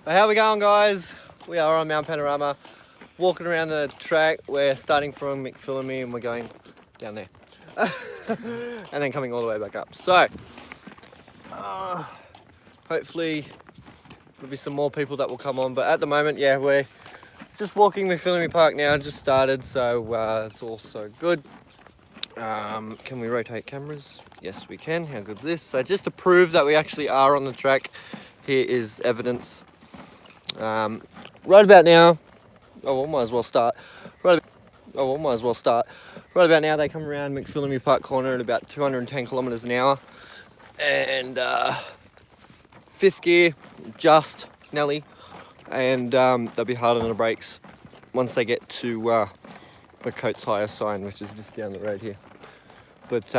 How we going, guys? We are on Mount Panorama, walking around the track. We're starting from McPhillamy and we're going down there. And then coming all the way back up. So, hopefully there'll be some more people that will come on. But at the moment, yeah, we're just walking McPhillamy Park now. Just started, so it's all so good. Can we rotate cameras? Yes, we can. How good's this? So just to prove that we actually are on the track, here is evidence. Right about now, might as well start. Right about now, they come around McPhillamy Park corner at about 210 kilometres an hour, and fifth gear, just Nelly, and they'll be hard on the brakes once they get to the Coates Hire sign, which is just down the road here. But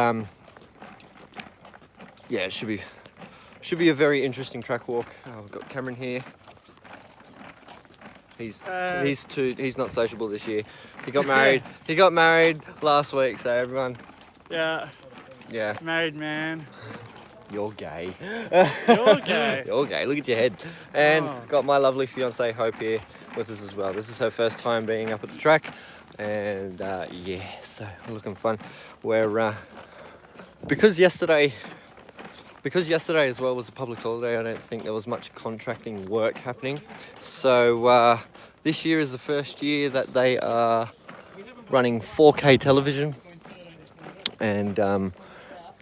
yeah, it should be a very interesting track walk. We've got Cameron here. He's not sociable this year. He got married. He got married last week. So everyone. Yeah. Yeah. Married man. You're gay. You're gay. You're gay. Look at your head. And got my lovely fiance Hope here with us as well. This is her first time being up at the track, and yeah, so looking fun. We're because yesterday as well was a public holiday, I don't think there was much contracting work happening. So this year is the first year that they are running 4K television, and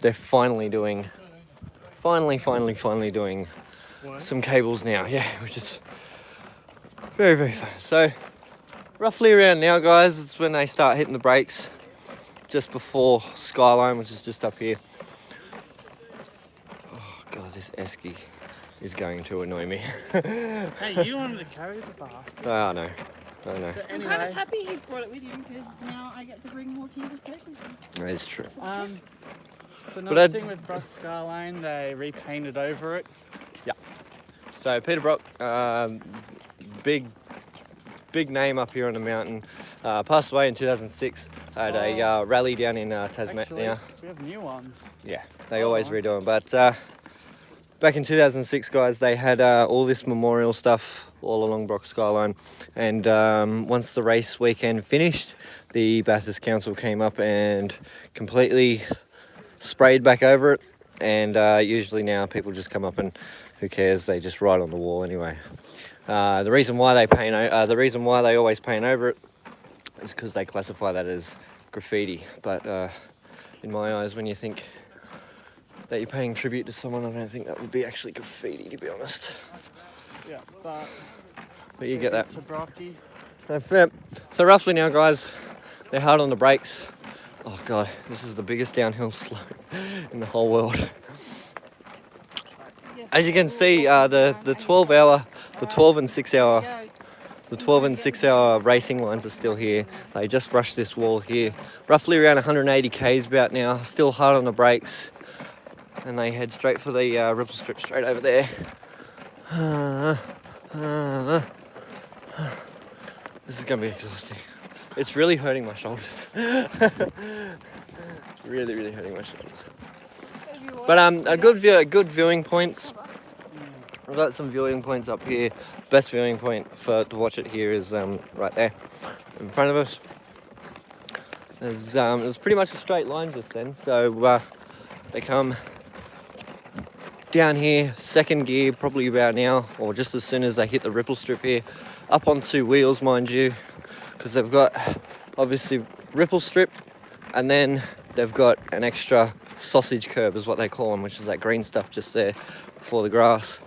they're finally doing some cables now. Yeah, which is very, very fun. So roughly around now, guys, it's when they start hitting the brakes, just before Skyline, which is just up here. God, this esky is going to annoy me. Hey, you wanted to carry the bar. I know. But I'm anyway, kind of happy he's brought it with him because now I get to bring more kids with me. That is true. so another thing with Brock Skyline, they repainted over it. Yeah. So Peter Brock, big name up here on the mountain, passed away in 2006 at a rally down in Tasmania. Actually, we have new ones. Yeah, they always redo them. But back in 2006, guys, they had all this memorial stuff all along Brock Skyline. And once the race weekend finished, the Bathurst Council came up and completely sprayed back over it. And usually now people just come up and who cares? They just write on the wall anyway. The reason why they always paint over it is because they classify that as graffiti. But in my eyes, when you think that you're paying tribute to someone, I don't think that would be actually graffiti, to be honest. Yeah, but you get that. To Brocky. So roughly now, guys, they're hard on the brakes. Oh God, this is the biggest downhill slope in the whole world. As you can see, the 12 and 6 hour racing lines are still here. They just brushed this wall here. Roughly around 180 k's about now. Still hard on the brakes. And they head straight for the ripple strip straight over there. This is going to be exhausting. It's really hurting my shoulders. It's really, really hurting my shoulders. But good viewing points. I've got some viewing points up here. Best viewing point to watch it here is right there in front of us. It was pretty much a straight line just then. So they come down here, second gear, probably about now, or just as soon as they hit the ripple strip here, up on two wheels, mind you, because they've got obviously ripple strip, and then they've got an extra sausage curb is what they call them, which is that green stuff just there before the grass.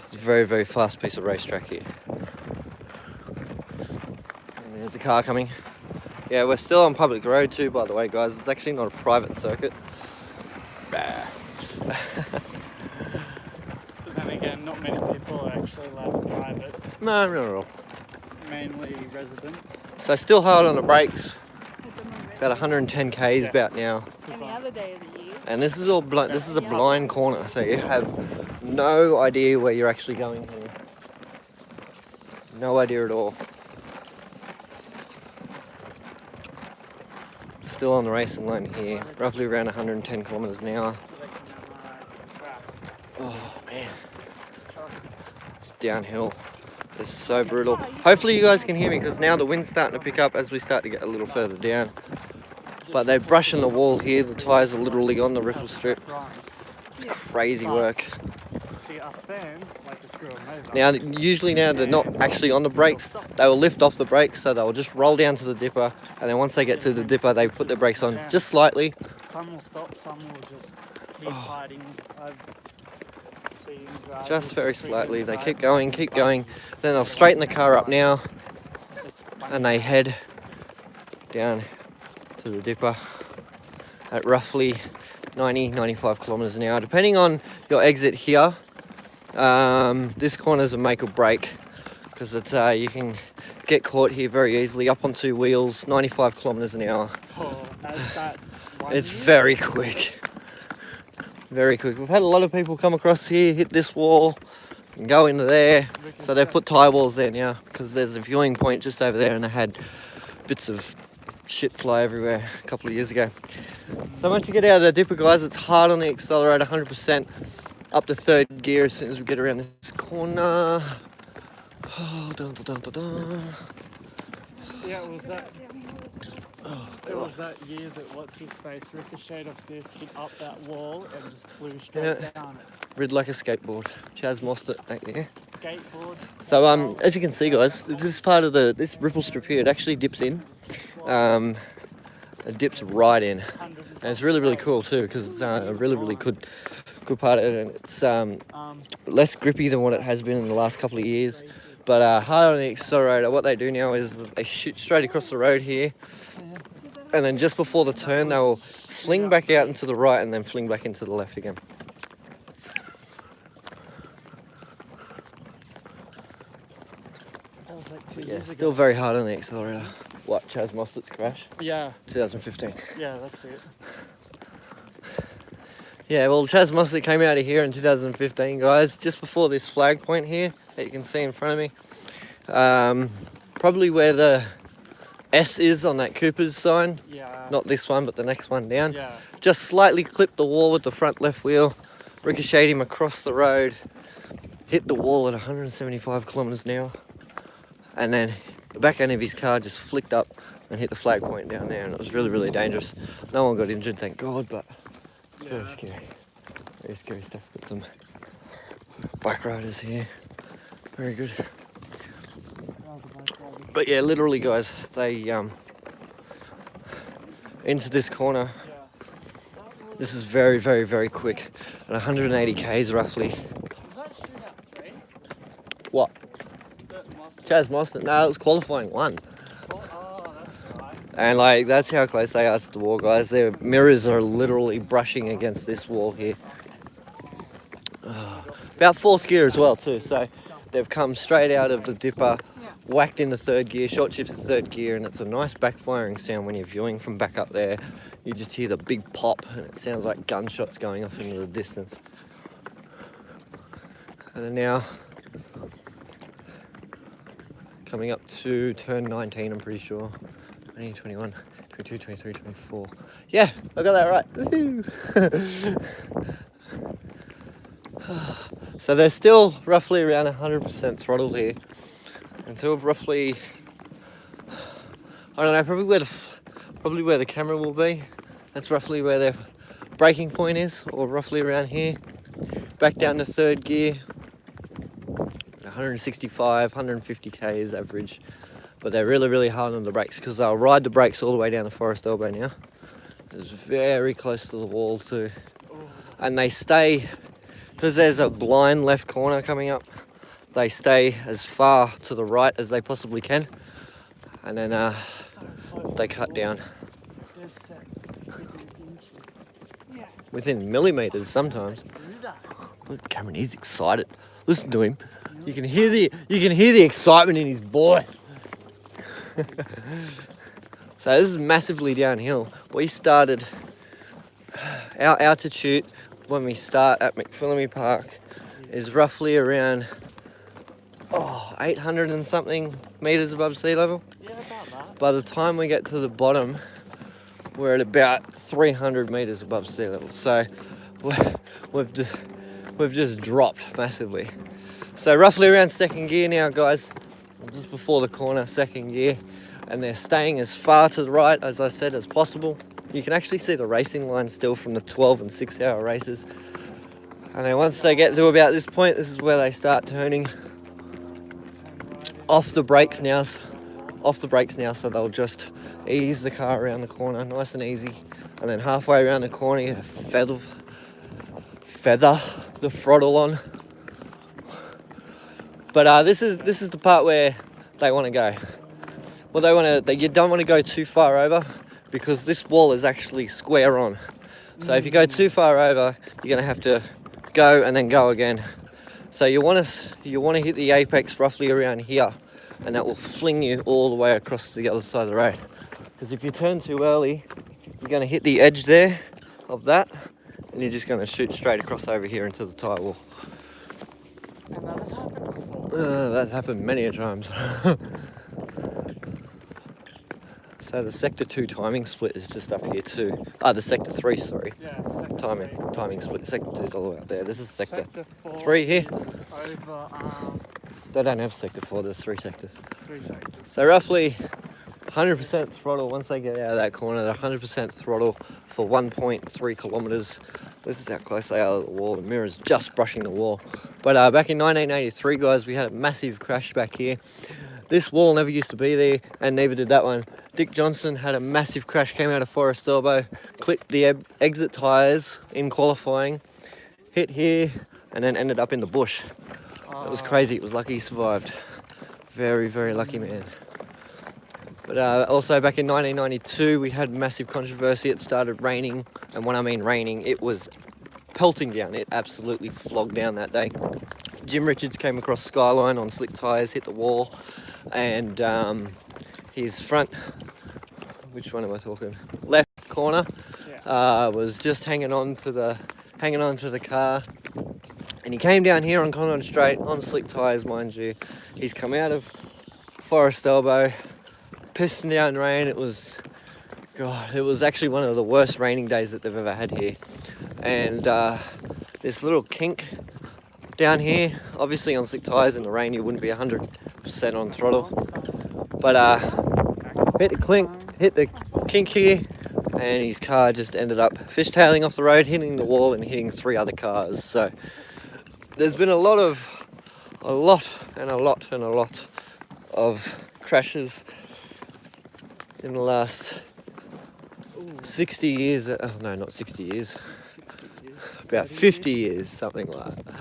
It's a very, very fast piece of racetrack here. And there's the car coming. Yeah, we're still on public road too, by the way, guys. It's actually not a private circuit. But then again, not many people are actually allowed to drive it. No, not at all. Mainly residents. So still hard on the brakes. About 110 k's about now. Any other day of the year. And this is all this is a blind corner, so you have no idea where you're actually going here. No idea at all. Still on the racing line here, roughly around 110 kilometres an hour. Oh man, It's downhill. It's so brutal. Hopefully you guys can hear me because now the wind's starting to pick up as we start to get a little further down. But they're brushing the wall here. The tyres are literally on the ripple strip. It's crazy work. See, us fans like to screw them over. Now, usually now they're not actually on the brakes. They will lift off the brakes, so they'll just roll down to the dipper, and then once they get to the dipper, they put their brakes on just slightly. Some will stop, some will just keep hiding. Just very slightly. They keep going, then they'll straighten the car up now, and they head down to the dipper at roughly 90-95 kilometres an hour, depending on your exit here. This corner's a make or break because it's you can get caught here very easily up on two wheels, 95 kilometres an hour. It's very quick. Very quick. We've had a lot of people come across here, hit this wall, and go into there. So they put tie walls there now because there's a viewing point just over there, and they had bits of shit fly everywhere a couple of years ago. So once you get out of the dipper, guys, it's hard on the accelerator, 100% up to third gear as soon as we get around this corner. Oh, dun, dun, dun, dun, dun. Yeah, it was that. It was that year that what's his face ricocheted off this, hit up that wall, and just flew straight down it. Rid like a skateboard. Chaz lost it back there. Skateboard. So as you can see, guys, this part of this ripple strip here, it actually dips in. It dips right in, and it's really cool too because it's a really good part of it, and it's less grippy than what it has been in the last couple of years. But hard on the accelerator. What they do now is they shoot straight across the road here, and then just before the turn, they will fling back out into the right and then fling back into the left again. Yeah, still very hard on the accelerator. What, Chaz Mostert's crash? Yeah. 2015. Yeah, that's it. Yeah, well, Chaz Mostert came out of here in 2015, guys, just before this flag point here that you can see in front of me. Probably where the S is on that Cooper's sign. Yeah. Not this one, but the next one down. Yeah. Just slightly clipped the wall with the front left wheel, ricocheted him across the road, hit the wall at 175 kilometres an hour, and then the back end of his car just flicked up and hit the flag point down there, and it was really dangerous. No one got injured, thank God, but very scary. Very scary stuff. Got some bike riders here. Very good. But yeah, literally, guys, they into this corner. This is very quick. At 180 k's roughly. Was that shootout 3? What? Chaz Mostert? No, it was qualifying 1. Oh, that's right. And like that's how close they are to the wall, guys. Their mirrors are literally brushing against this wall here. About 4th gear as well too, so they've come straight out of the dipper, whacked into 3rd gear, short shift to 3rd gear, and it's a nice backfiring sound when you're viewing from back up there. You just hear the big pop and it sounds like gunshots going off into the distance. And then now coming up to turn 19, I'm pretty sure. 20, 21, 22, 23, 24. Yeah, I got that right. Woohoo! So they're still roughly around 100% throttle here until roughly, I don't know, probably where the camera will be. That's roughly where their braking point is, or roughly around here. Back down to 3rd gear. 165, 150 k's average, but they're really hard on the brakes because they'll ride the brakes all the way down the Forest Elbow now. It's very close to the wall too, and they stay, because there's a blind left corner coming up, they stay as far to the right as they possibly can, and then they cut down within millimetres sometimes. Look, Cameron, he's excited. Listen to him. You can hear the excitement in his voice. So this is massively downhill. We started our altitude when we start at McPhillamy Park is roughly around 800 and something meters above sea level. Yeah, about that. By the time we get to the bottom, we're at about 300 meters above sea level. So we've just dropped massively. So roughly around second gear now, guys. Just before the corner, second gear. And they're staying as far to the right, as I said, as possible. You can actually see the racing line still from the 12 and 6 hour races. And then once they get to about this point, this is where they start turning off the brakes now. So they'll just ease the car around the corner, nice and easy. And then halfway around the corner, you feather the throttle on. But this is the part where they want to go. Well, you don't want to go too far over because this wall is actually square on. So if you go too far over, you're going to have to go and then go again. So you want to hit the apex roughly around here, and that will fling you all the way across to the other side of the road. Because if you turn too early, you're going to hit the edge there of that, and you're just going to shoot straight across over here into the tyre wall. And that has happened before. That's happened many a times. So the sector 2 timing split is just up here too. The sector 3, sorry. Yeah, Timing split. Sector 2 is all the way up there. This is sector 4 3 here. Over, They don't have sector 4, there's 3 sectors. 3 sectors. So roughly 100% throttle once they get out of that corner. They're 100% throttle for 1.3 kilometres. This is how close they are to the wall. The mirror's just brushing the wall. But back in 1983, guys, we had a massive crash back here. This wall never used to be there, and neither did that one. Dick Johnson had a massive crash, came out of Forest Elbow, clipped the exit tyres in qualifying, hit here, and then ended up in the bush. It was crazy. It was lucky he survived. Very, very lucky man. But also back in 1992, we had massive controversy. It started raining, and when I mean raining, it was pelting down. It absolutely flogged down that day. Jim Richards came across Skyline on slick tyres, hit the wall, and his front, which one am I talking? Left corner, was just hanging on to the car, and he came down here on Conrod Straight on slick tyres, mind you. He's come out of Forest Elbow, pissing down rain. It was actually one of the worst raining days that they've ever had here, and this little kink down here, obviously on slick tyres in the rain you wouldn't be 100% on throttle, but hit the kink here, and his car just ended up fishtailing off the road, hitting the wall and hitting 3 other cars. So there's been a lot of crashes in the last 60 years. No, not 60 years. About 50 years, something like that.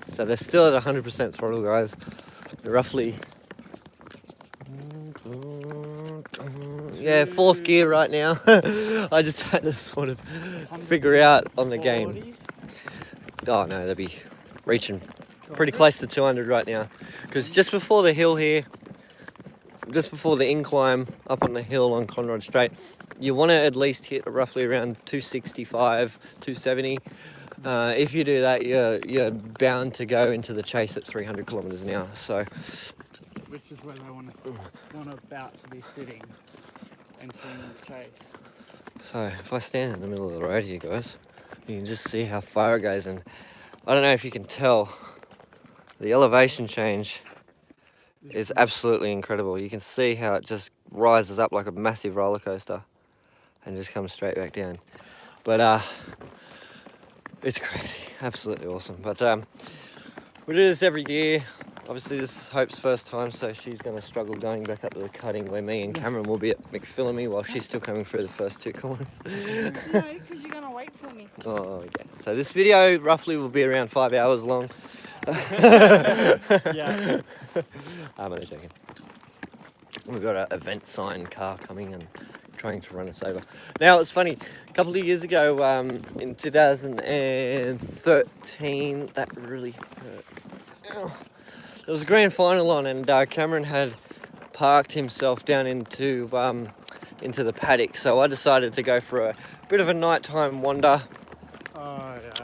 So they're still at 100% throttle, guys. They're roughly, fourth gear right now. I just had to sort of figure out on the game. Oh no, they'll be reaching pretty close to 200 right now. Because just before the hill here, just before the incline up on the hill on Conrod Straight, you want to at least hit roughly around 265, 270. If you do that, you're bound to go into the chase at 300 kilometres an hour. So, which is where they want about to be sitting, entering the chase. So if I stand in the middle of the road here, guys, you can just see how far it goes, and I don't know if you can tell, the elevation change is absolutely incredible. You can see how it just rises up like a massive roller coaster and just comes straight back down. But it's crazy, absolutely awesome. But we do this every year. Obviously this is Hope's first time, so she's going to struggle going back up to the cutting where me and Cameron will be at McPhillamy while she's still coming through the first 2 corners. No, because you're going to wait for me. Oh, yeah. So this video roughly will be around 5 hours long. Yeah. I'm only joking. We've got an event sign car coming and trying to run us over. Now, it's funny, a couple of years ago, in 2013, that really hurt. There was a grand final on, and Cameron had parked himself down into the paddock, so I decided to go for a bit of a nighttime wander.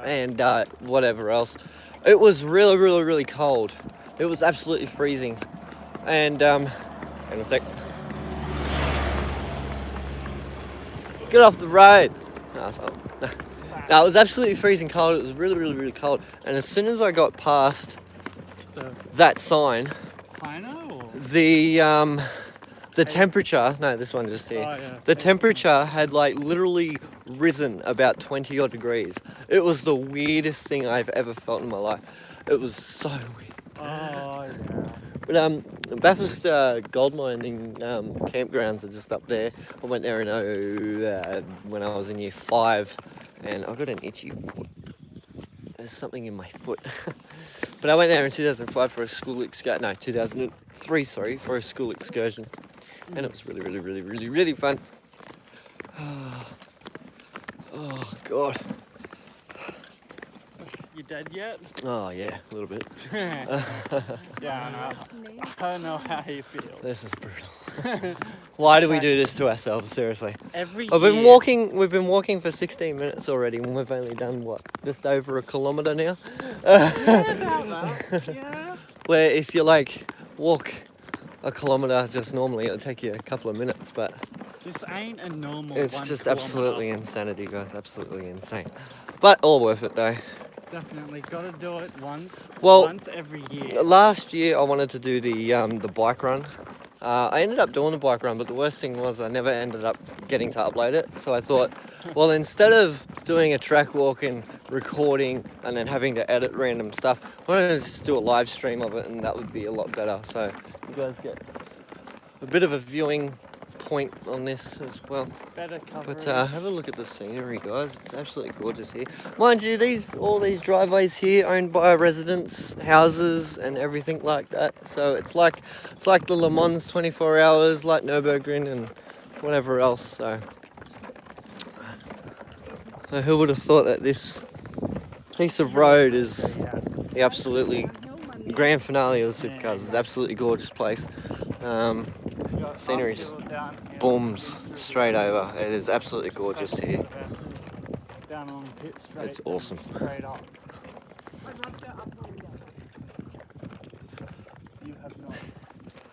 And whatever else. It was really, really, really cold. It was absolutely freezing. And hang on a sec. Get off the road. No, No, it was absolutely freezing cold. It was really, really, really cold. And as soon as I got past that sign, I know. the temperature, no, this one just here. Oh, yeah. The temperature had like literally risen about 20 odd degrees. It was the weirdest thing I've ever felt in my life. It was so weird. Oh, yeah. But Bathurst gold mining campgrounds are just up there. I went there when I was in year 5, and I got an itchy foot. There's something in my foot. But I went there in 2005 for a school excursion. No, 2003, sorry, for a school excursion. And it was really, really, really, really, really fun. Oh, God. You dead yet? Oh, yeah, a little bit. Yeah, I don't know how you feel. This is brutal. Why do we do this to ourselves, seriously? Every We've year. been walking for 16 minutes already, and we've only done, what, just over a kilometre now? Yeah. Where if you, like, walk a kilometre just normally, it'll take you a couple of minutes, but This ain't a normal it's 1 just kilometre. absolutely insanity, guys, absolutely insane. But all worth it, though. Definitely gotta do it once every year. Last year I wanted to do the bike run. I ended up doing the bike run, but the worst thing was I never ended up getting to upload it. So I thought, well, instead of doing a track walk and recording and then having to edit random stuff, why don't I just do a live stream of it, and that would be a lot better. So you guys get a bit of a viewing point on this as well. Better cover But have a look at the scenery, guys. It's absolutely gorgeous here. Mind you, all these driveways here owned by residents, houses, and everything like that. So it's like the Le Mans 24 hours, like Nürburgring and whatever else. So who would have thought that this piece of road is the absolutely grand finale of the Supercars? It's an absolutely gorgeous place. Scenery just booms straight over. It is absolutely gorgeous here. Down on the pit straight. It's awesome. Straight up. You have not.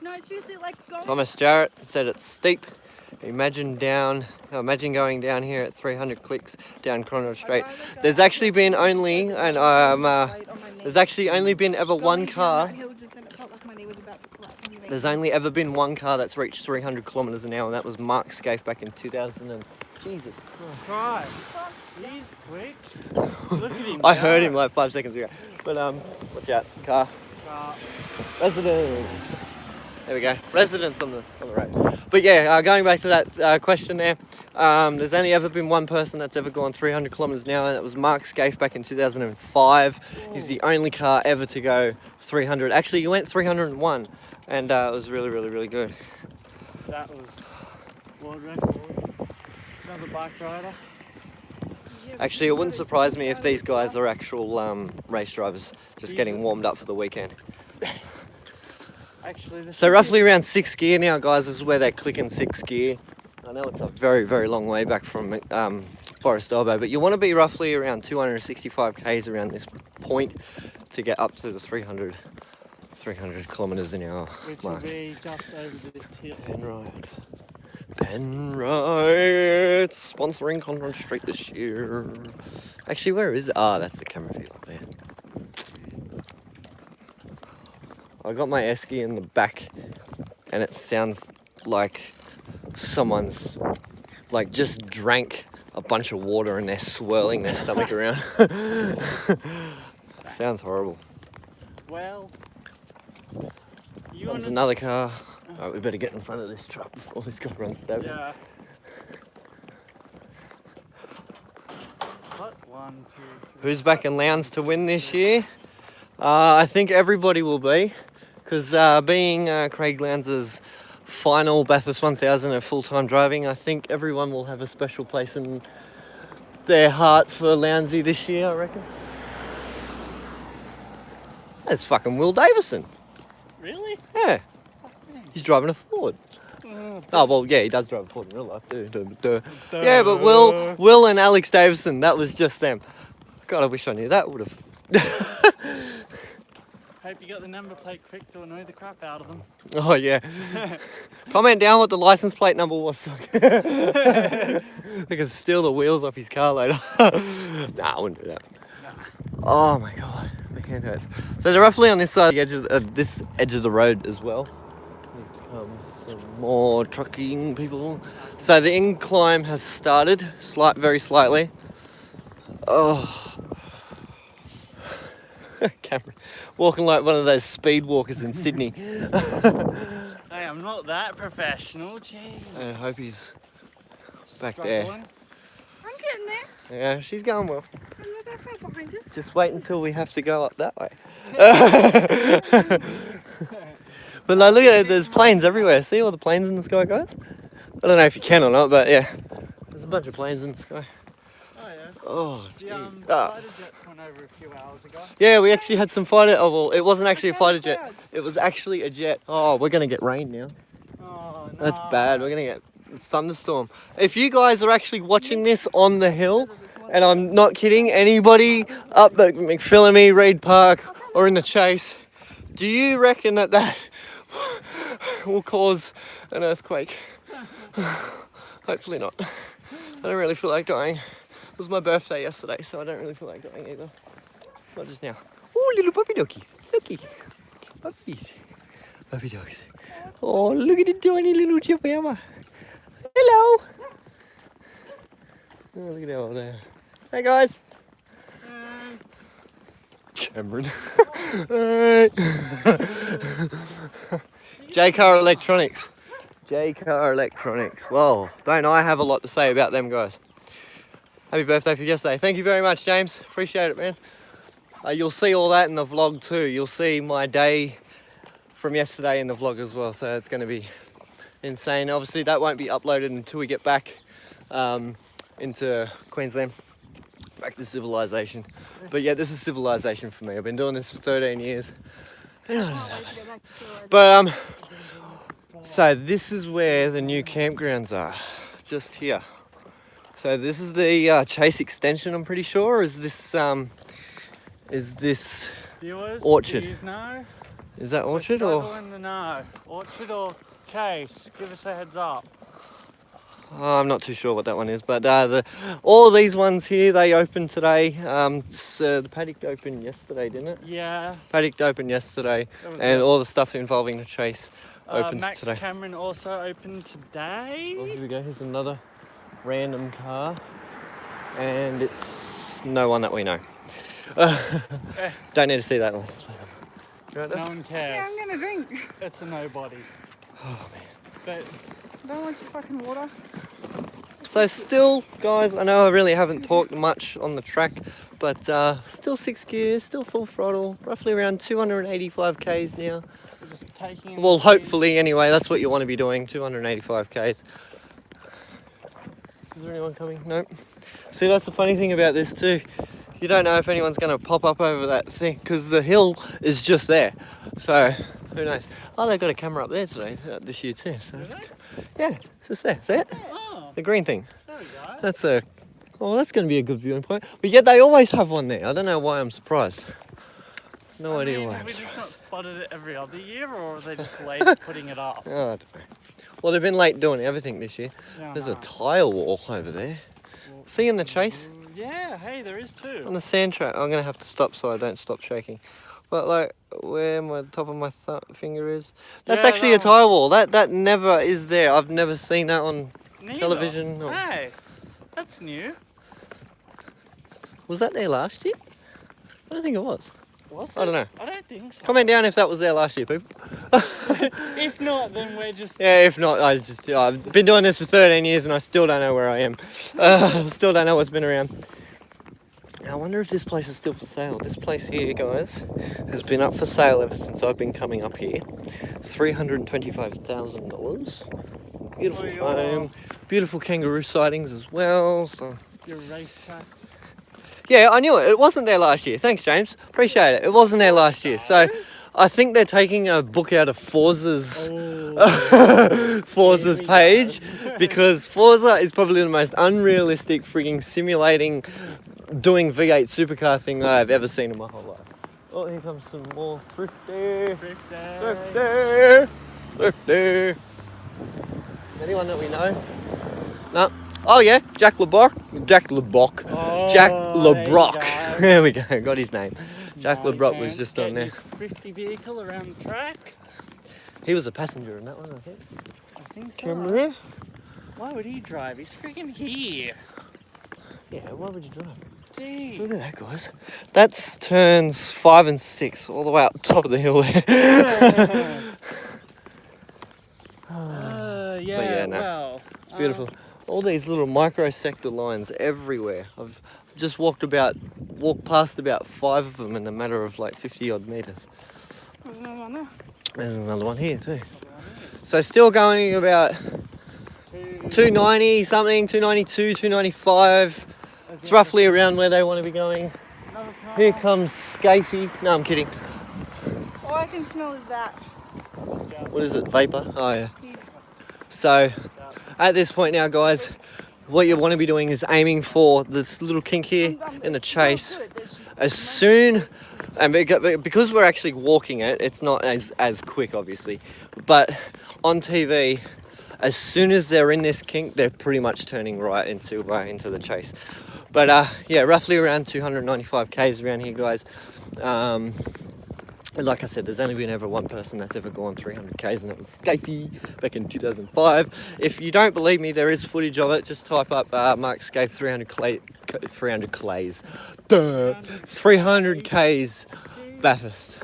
No, seriously, like go. Thomas Jarrett said it's steep. Imagine going down here at 300 clicks down Conrad Straight. There's actually been only ever one car. There's only ever been one car that's reached 300 kilometers an hour, and that was Mark Scaife back in 2000. And Jesus Christ! Right. He's quick. Look at him. I heard him like 5 seconds ago. But watch out, car. Residents. There we go. Residents on the road. But yeah, going back to that question there. There's only ever been one person that's ever gone 300 kilometers an hour, and that was Mark Scaife back in 2005. Whoa. He's the only car ever to go 300. Actually, he went 301, and it was really, really, really good. That was world record. Another bike rider. Actually, it wouldn't surprise me if these guys are actual race drivers, just getting warmed up for the weekend. Actually, so roughly around 6th gear now, guys. This is where they click in 6th gear. I know it's a very, very long way back from Forest Elbow, but you want to be roughly around 265 k's around this point to get up to the 300 kilometers an hour which mark. Will be just over this hill. Penrite sponsoring Conrad Street this year. Actually, where is it? Ah, that's the camera view up there. I got my esky in the back, and it sounds like someone's like just drank a bunch of water and they're swirling their stomach around. Sounds horrible. Well, There's another car. Alright, we better get in front of this truck before this guy runs it over. Yeah. What? 1, 2, 3. Who's back in Lowndes to win this year? I think everybody will be, because being Craig Lowndes' final Bathurst 1000 of full-time driving, I think everyone will have a special place in their heart for Lowndesy this year, I reckon. That's fucking Will Davison. Really? Yeah. He's driving a Ford. Oh, well, yeah, he does drive a Ford in real life, too. Yeah, but Will and Alex Davison, that was just them. God, I wish I knew that. Would have. Hey, Hope you got the number plate quick to annoy the crap out of them. Oh yeah. Comment down what the license plate number was. So they can steal the wheels off his car later. Nah, I wouldn't do that. Oh my god, my hand hurts. So they're roughly on this side, the edge of this edge of the road as well. Here comes some more trucking people. So the incline has started, very slightly. Oh. Cameron, walking like one of those speed walkers in Sydney. Hey, I'm not that professional, jeez. I hope he's back Struggling. there. I'm getting there. Yeah, she's going well. I'm not that far behind us. Just wait until we have to go up that way. But no, look at it, there's planes everywhere. See all the planes in the sky, guys? I don't know if you can or not, but yeah. There's a bunch of planes in the sky. Oh yeah. Oh, The gee. fighter jets went over a few hours ago. Yeah, we actually had some fighter. Oh, well, it wasn't actually a fighter jet. It was actually a jet. Oh, we're going to get rain now. Oh no. That's bad. We're going to get a thunderstorm. If you guys are actually watching this on the hill, and I'm not kidding, anybody up the McPhillamy, Reed Park, or in the Chase, do you reckon that will cause an earthquake? Hopefully not. I don't really feel like dying. It was my birthday yesterday, so I don't really feel like dying either. Not just now. Oh, little puppy doggies. Looky. Puppies. Puppy dogs. Oh, look at the tiny little chihuahua. Hello. Oh, look at that over there. Hey, guys. Cameron. Hey. J-Car Electronics. J-Car Electronics. Well, don't I have a lot to say about them guys. Happy birthday for yesterday. Thank you very much, James. Appreciate it, man. You'll see all that in the vlog too. You'll see my day from yesterday in the vlog as well. So it's going to be insane. Obviously, that won't be uploaded until we get back into Queensland. Back to civilization. But yeah, this is civilization for me. I've been doing this for 13 years. But so this is where the new campgrounds are. Just here. So this is the Chase extension, I'm pretty sure. Is this Viewers, Orchard? do you know? Is that Orchard We're or? struggling to know. Orchard or Chase? Give us a heads up. Oh, I'm not too sure what that one is, but all these ones here, they opened today. So the paddock opened yesterday, didn't it? Yeah. Paddock opened yesterday, That was and it. all the stuff involving the Chase opens Max today. Cameron also opened today. Well, here we go. Here's another random car, and it's no one that we know. Don't need to see that. Right No there? one cares. Yeah, I'm gonna drink. It's a nobody. Oh man. But Don't want your fucking water. So still, guys, I know I really haven't talked much on the track, but still 6 gears, still full throttle, roughly around 285 k's now. we're just taking it Well, easy. hopefully anyway, that's what you want to be doing, 285 k's. Is there anyone coming? Nope. See, that's the funny thing about this too. You don't know if anyone's going to pop up over that thing, because the hill is just there. So, who knows? Oh, they've got a camera up there today, this year too. So Is that's, it? yeah, it's just there. See it? Oh, The green thing. there we go. That's a, oh, that's going to be a good viewing point. But yet they always have one there. I don't know why I'm surprised. No I idea mean, why. have I'm we just surprised. not spotted it every other year, or are they just late putting it up? Oh, I don't know. Well, they've been late doing everything this year. Yeah, There's no. a tyre wall over there. See in the Chase? Yeah, hey, there is too. On the sand track. I'm going to have to stop so I don't stop shaking. But like where my top of my finger is, that's Yeah, actually a that tyre wall. That never is there. I've never seen that on Neither. television. Or, Hey, that's new. was that there last year? I don't think it was. Was it? I don't know. I don't think so. Comment down if that was there last year, people. If not, then we're just. Yeah, if not, I've been doing this for 13 years and I still don't know where I am. Still don't know what's been around. Now, I wonder if this place is still for sale. This place here, guys, has been up for sale ever since I've been coming up here. $325,000. Beautiful Oh, yeah. home. Beautiful kangaroo sightings as well. So. Your racetrack. Yeah, I knew it. It wasn't there last year. Thanks, James. Appreciate it. It wasn't there last year. So I think they're taking a book out of Forza's Forza's Here we page because Forza is probably the most unrealistic frigging simulating doing V8 supercar thing that I've ever seen in my whole life. Oh, here comes some more thrifty. Thrifty. Thrifty. Anyone that we know? No. Oh yeah, Jack LeBrock. Jack LeBrock. Jack LeBrock. There we go. Got his name. Jack LeBrock was just on there. Thrifty vehicle around the track. He was a passenger in that one, I think. I think so. Camera. Why would he drive? He's freaking here. Yeah, why would you drive? Gee. Look at that, guys. That's turns 5 and 6, all the way up the top of the hill there. Yeah, no. well. It's beautiful. All these little micro-sector lines everywhere. I've just walked past about 5 of them in a matter of like 50 odd metres. There's another one there. There's another one here too. So still going about 290 something, 292, 295. It's roughly around where they want to be going. Here comes Scafey. No, I'm kidding. All I can smell is that. What is it, vapor? Oh yeah. He's So at this point now, guys, what you want to be doing is aiming for this little kink here in the chase. As soon, and because we're actually walking it, it's not as quick, obviously. But on TV, as soon as they're in this kink, they're pretty much turning right into the chase. But yeah, roughly around 295 k's around here, guys. Like I said, there's only been ever one person that's ever gone 300 k's, and that was Scafey back in 2005. If you don't believe me, there is footage of it. Just type up Mark Scafe 300 k's Bathurst.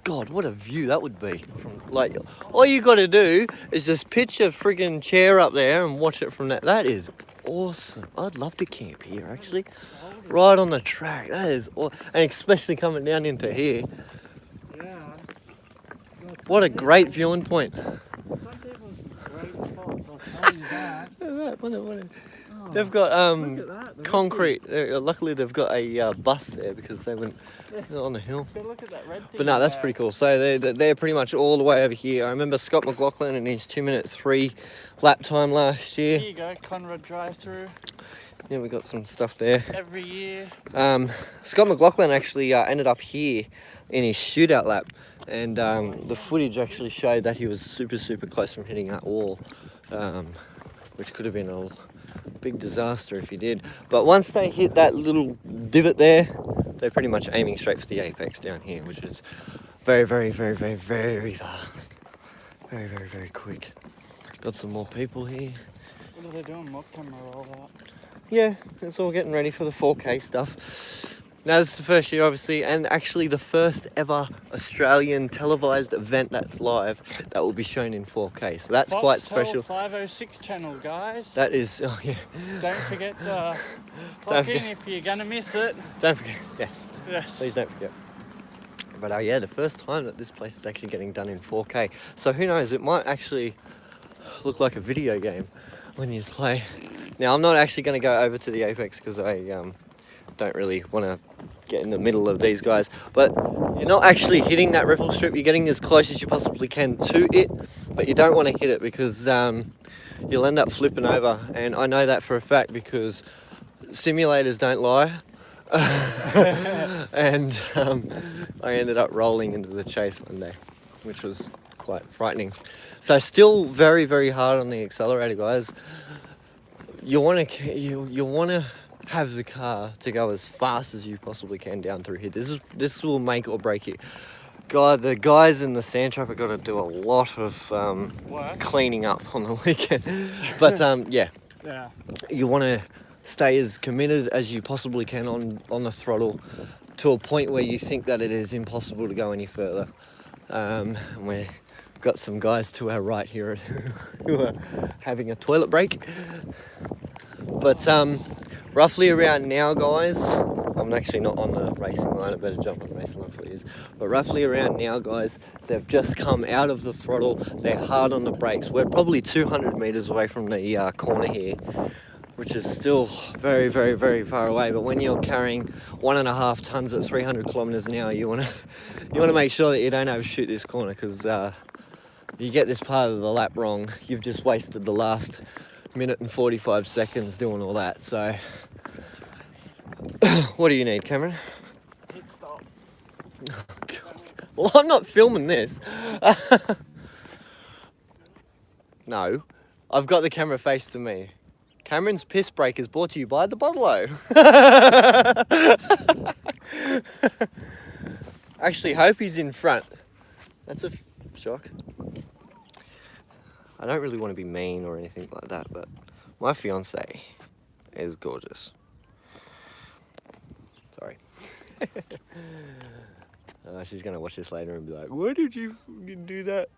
God, what a view that would be. Like, all you got to do is just pitch a friggin' chair up there and watch it from that. That is awesome. I'd love to camp here, actually. Right on the track. That is awesome. And especially coming down into here. Yeah. What a great viewing point. Some people's great spots, I'll tell you that. Look at that. They've got Look at that. concrete. Luckily, they've got a bus there because they went on the hill. Go look at that red thing. But no, that's pretty cool. So they're pretty much all the way over here. I remember Scott McLaughlin and his 2:03 lap time last year. Here you go, Conrad drive-through. Yeah, we got some stuff there. Every year. Scott McLaughlin actually ended up here in his shootout lap, and the footage actually showed that he was super close from hitting that wall, which could have been a big disaster if he did. But once they hit that little divot there, they're pretty much aiming straight for the apex down here, which is very fast. Very quick. Got some more people here. What are they doing? Mock camera roll out. Yeah, it's all getting ready for the 4K stuff. Now, this is the first year, obviously, and actually the first ever Australian televised event that's live that will be shown in 4K. So that's quite special. 506 channel, guys. That is, oh yeah. Don't forget to clock in if you're going to miss it. Don't forget, yes. Yes. Please don't forget. But yeah, the first time that this place is actually getting done in 4K. So who knows, it might actually look like a video game when you play. Now, I'm not actually going to go over to the apex because I don't really want to get in the middle of these guys. But you're not actually hitting that ripple strip. You're getting as close as you possibly can to it, but you don't want to hit it because you'll end up flipping over. And I know that for a fact because simulators don't lie. And I ended up rolling into the chase one day, which was quite frightening. So still very hard on the accelerator, guys. You want to have the car to go as fast as you possibly can down through here. This will make or break it. God, the guys in the sand trap have got to do a lot of cleaning up on the weekend. But yeah, you want to stay as committed as you possibly can on the throttle to a point where you think that it is impossible to go any further. We've got some guys to our right here who are having a toilet break. But roughly around now, guys, I'm actually not on the racing line, I better jump on the racing line for you. But roughly around now, guys, they've just come out of the throttle, they're hard on the brakes. We're probably 200 metres away from the corner here, which is still very far away. But when you're carrying 1.5 tons at 300 kilometres an hour, you want to make sure that you don't overshoot this corner, because you get this part of the lap wrong, you've just wasted the last minute and 45 seconds doing all that. So what do you need, Cameron? Hit Well, I'm not filming this. No, I've got the camera face to me. Cameron's Piss Break is brought to you by the Bottle-O. Actually, hope he's in front. That's a shock. I don't really want to be mean or anything like that, but my fiance is gorgeous. Sorry. She's going to watch this later and be like, why did you fucking do that?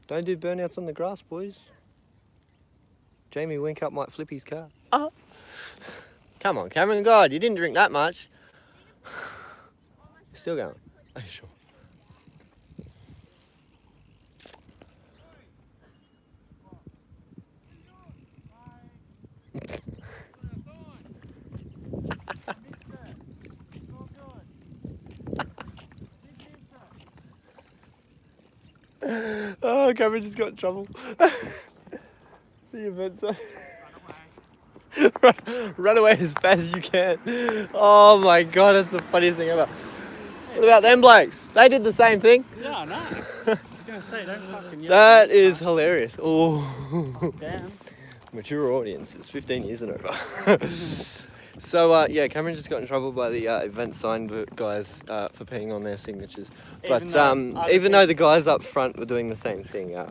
Don't do burnouts on the grass, boys. Jamie Winkup might flip his car. Oh. Come on, Cameron, God, you didn't drink that much. Still going. Are you sure? Oh, Cameron just got in trouble. The event zone. Run away as fast as you can. Oh my God, that's the funniest thing ever. What about them blokes? They did the same thing. Yeah, I know. I was going to say, don't fucking yell. That is hilarious. Oh. Damn. Mature audience. It's 15 years and over. So, yeah, Cameron just got in trouble by the event sign guys for peeing on their signatures. But even though the guys up front were doing the same thing, yeah,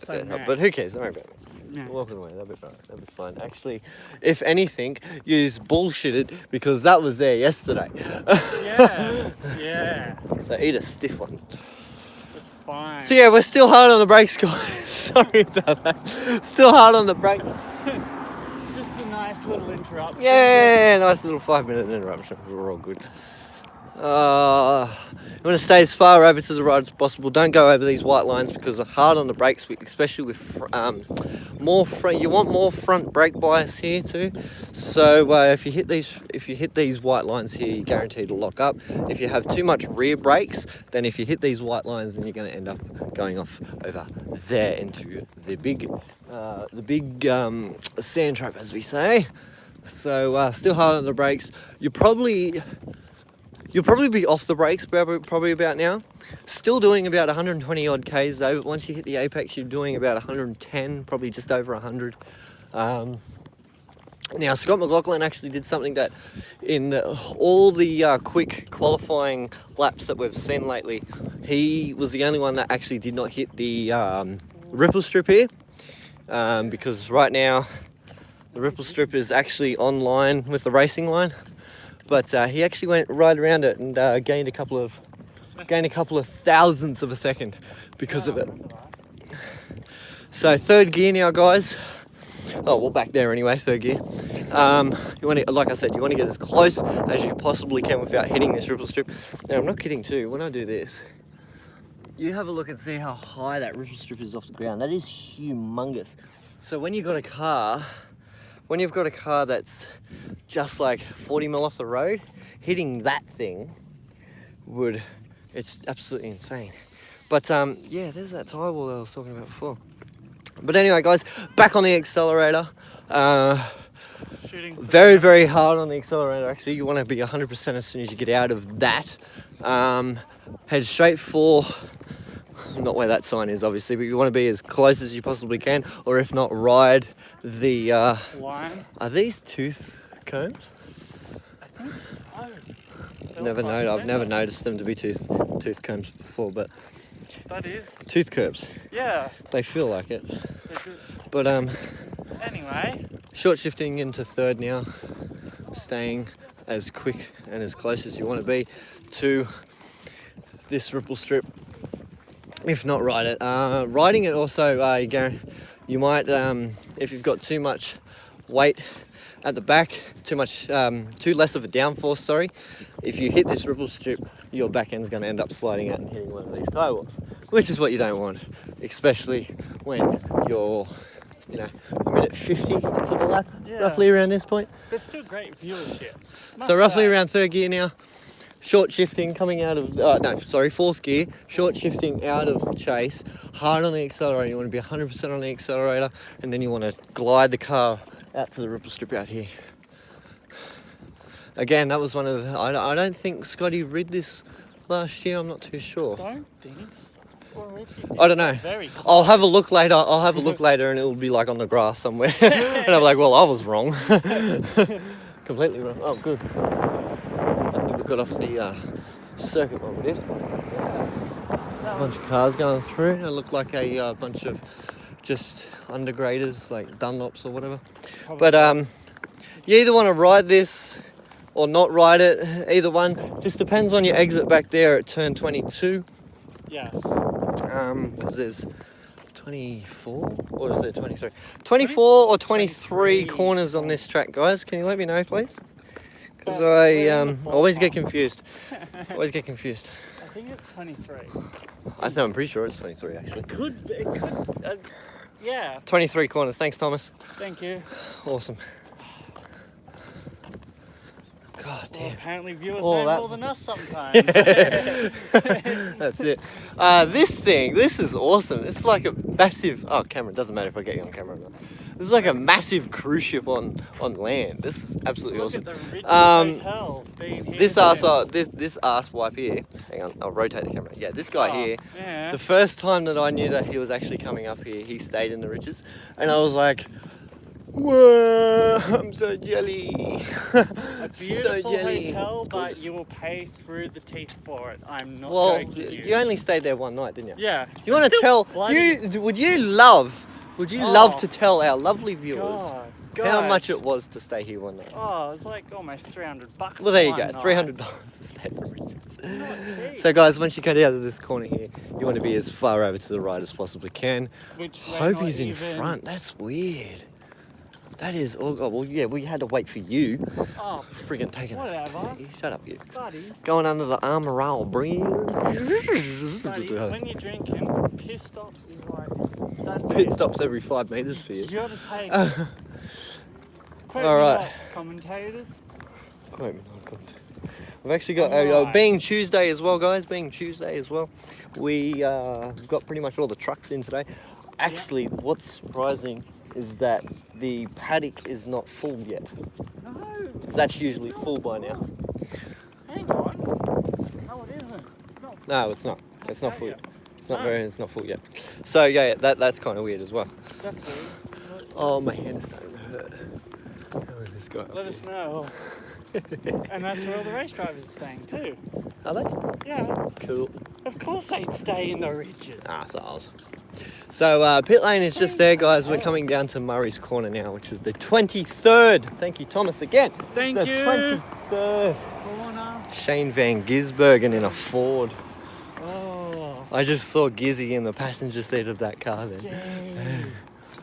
but who cares? Don't worry about it. Yeah. Walking away, that'll be fine. That'll be fine. Actually, if anything, you's bullshitted because that was there yesterday. Yeah, yeah. So eat a stiff one. It's fine. So yeah, we're still hard on the brakes, guys. Sorry about that. Still hard on the brakes. Just a nice little interruption. Yeah, nice little 5-minute interruption. We're all good. You want to stay as far over to the right as possible. Don't go over these white lines because they're hard on the brakes, especially with more front. You want more front brake bias here too. So if you hit these white lines here, you're guaranteed to lock up. If you have too much rear brakes, then if you hit these white lines, then you're going to end up going off over there into the big sand trap, as we say. So still hard on the brakes. You'll probably be off the brakes probably about now. Still doing about 120 odd Ks though. Once you hit the apex, you're doing about 110, probably just over 100. Now, Scott McLaughlin actually did something that in all the quick qualifying laps that we've seen lately, he was the only one that actually did not hit the ripple strip here. Because right now, the ripple strip is actually on line with the racing line. But he actually went right around it and gained a couple of thousandths of a second because of it. So third gear now, guys. Oh, well, back there anyway, third gear. You want to, like I said, you want to get as close as you possibly can without hitting this ripple strip. Now, I'm not kidding too. When I do this, you have a look and see how high that ripple strip is off the ground. That is humongous. So when you've got a car that's just like 40 mil off the road, hitting that thing it's absolutely insane. But yeah, there's that tire wall that I was talking about before. But anyway, guys, back on the accelerator. Very, very hard on the accelerator. Actually, you want to be 100% as soon as you get out of that. Head straight for, not where that sign is, obviously, but you want to be as close as you possibly can, or if not, ride the line. Are these tooth combs? I think so. I've never noticed them to be tooth combs before, but that is tooth curbs. Yeah. They feel like it. Good. But anyway, short shifting into third now, staying as quick and as close as you want to be to this ripple strip. If not, ride it. Riding it also, you might, if you've got too much weight at the back, too less of a downforce, sorry. If you hit this ripple strip, your back end's going to end up sliding out and hitting one of these tyre walls, which is what you don't want, especially when you're, a minute 50 to the lap, roughly around this point. There's still great viewership. So roughly around third gear now. Short shifting coming out of, fourth gear, short shifting out of the chase, hard on the accelerator. You want to be 100% on the accelerator, and then you want to glide the car out to the ripple strip out here. Again, that was one of the... I don't think Scotty rid this last year. I'm not too sure. Don't think so. Or if you did, I don't know. it's very close. I'll have a look later. And it'll be like on the grass somewhere. And I'm like, well, I was wrong. Completely wrong. Oh, good. Luckily we got off the circuit one we did. A bunch of cars going through. It looked like a bunch of just undergraders, like Dunlops or whatever. Probably. But you either want to ride this or not ride it. Either one. Just depends on your exit back there at turn 22. Yes. Because there's 24 or is there 23? 24 or 23 corners on this track, guys. Can you let me know, please? Because I always get confused. Always get confused. I think it's 23. I'm pretty sure it's 23 actually. It could, yeah. 23 corners. Thanks, Thomas. Thank you. Awesome. God Well, damn. apparently viewers All know that- more than us sometimes. That's it. This is awesome. It's like a massive... Oh, camera. It doesn't matter if I get you on camera or not. This is like a massive cruise ship on land. This is absolutely Look awesome. at the Ridge Hotel being here. This ass wipe here. Hang on, I'll rotate the camera. Yeah, this guy here. Yeah. The first time that I knew that he was actually coming up here, he stayed in the Riches, and I was like, whoa, I'm so jelly. A beautiful so jelly. hotel, but you will pay through the teeth for it. I'm not Well, joking you. you only stayed there one night, didn't you? Yeah. You want to Still tell? bloody- Would you love to tell our lovely viewers God, how guys. much it was to stay here one night? Oh, it was like almost $300. Well, there you one go, night. $300 to stay at the Riches. Not cheap. So, guys, once you get out of this corner here, you want to be as far over to the right as possibly can. Which we're Hope not he's in even- front. That's weird. That is. Oh, well, yeah. We had to wait for you. Oh, Friggin' taking it. whatever. Shut up, you. buddy. Going under the armour all breathe. Buddy, when you're drinking, pit stops is like that's Pit it. stops every 5 metres for You you. gotta take. Quote all me right. not, commentators. Quite good. We've actually got, Alright. being Tuesday as well, guys, we've got pretty much all the trucks in today. Actually, what's surprising is that the paddock is not full yet. No. 'Cause that's usually full by now. Hang on. No, it isn't. It's not. No, it's not. It's not full yet. yet. It's not No. It's not full yet. So yeah, that's kind of weird as well. That's weird. Oh, my hand is starting to hurt. Look at this guy. Let us know. And that's where all the race drivers are staying too. Are they? Yeah. Cool. Of course they'd stay in the Ridges. So pit lane is just there, guys. We're coming down to Murray's Corner now, which is the 23rd. Thank you, Thomas, again. Thank the you. 23rd. Corner. Shane Van Gisbergen in a Ford. Oh. I just saw Gizzy in the passenger seat of that car then. Dang.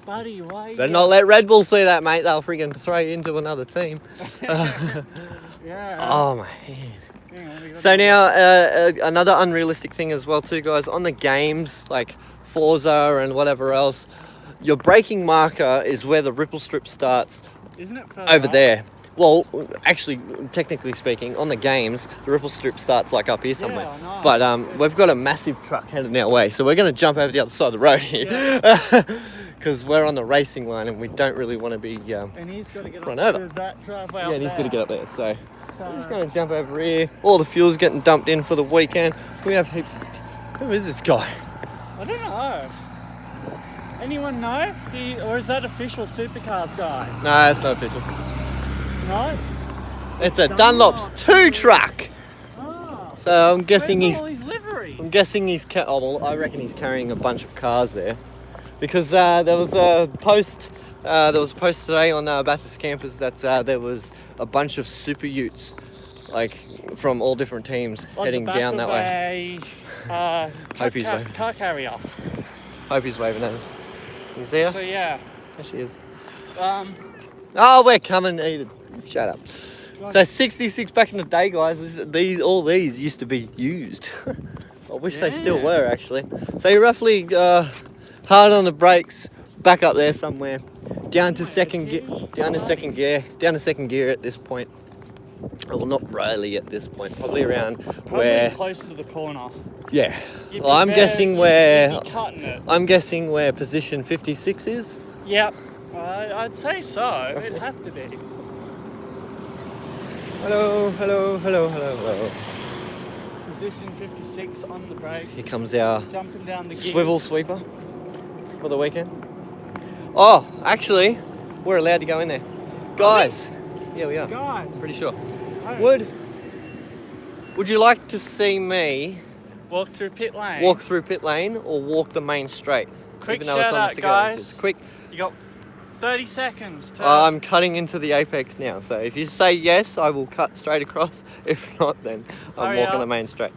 Buddy, why you Better not let Red Bull see that, mate. They'll freaking throw you into another team. Yeah. Oh, my hand. Hang on, we gotta- So now, another unrealistic thing as well too, guys. On the games, like Forza and whatever else, your braking marker is where the ripple strip starts Isn't it further over up? there. Well, actually, technically speaking, on the games, the ripple strip starts like up here somewhere. Yeah, I know. But we've got a massive truck heading our way, so we're going to jump over the other side of the road here. Because we're on the racing line and we don't really want to be... And he's got to get Run up over. to that driveway yeah, up and he's got to there. get up there, so... So, I'm just going to jump over here. All the fuel's getting dumped in for the weekend. We have heaps of... Who is this guy? I don't know. Anyone know? Or is that official Supercars, guys? No, it's not official. It's not? It's a Dunlop's 2 truck. Oh. So I'm guessing Where's he's... all his livery? I'm guessing he's... I reckon he's carrying a bunch of cars there. Because there was a post... there was a post today on Bathurst campus that there was a bunch of super utes, like from all different teams, On heading the back down of that way. Hope he's waving. car carrier. Hope he's waving at us. He's there? So yeah. There she is. Um, Oh, we're coming, Eden. Shut up. So 66 back in the day, guys. All these used to be used. I wish they still Yeah. were actually. So you're roughly hard on the brakes, back up there somewhere, down to second gear, down to second gear at this point. Well, not really at this point. Probably around probably where. closer to the corner. Yeah. You'd Well, be I'm there, guessing you'd where. be cutting it. I'm guessing where position 56 is. Yep. I'd say so. It'd have to be. Hello, hello, hello, hello, hello. Position 56 on the brakes. Here comes our Jumping down the gear. swivel sweeper for the weekend. Oh, actually, we're allowed to go in there. Guys. Yeah, we are. Guys. Pretty sure. Oh. Would you like to see me Walk through pit lane. walk through pit lane or walk the main straight? Quick even though it's shout on the out, cigar guys. license? Quick. You got 30 seconds to... I'm cutting into the apex now, so if you say yes, I will cut straight across. If not, then I'm Hurry walking up. the main straight.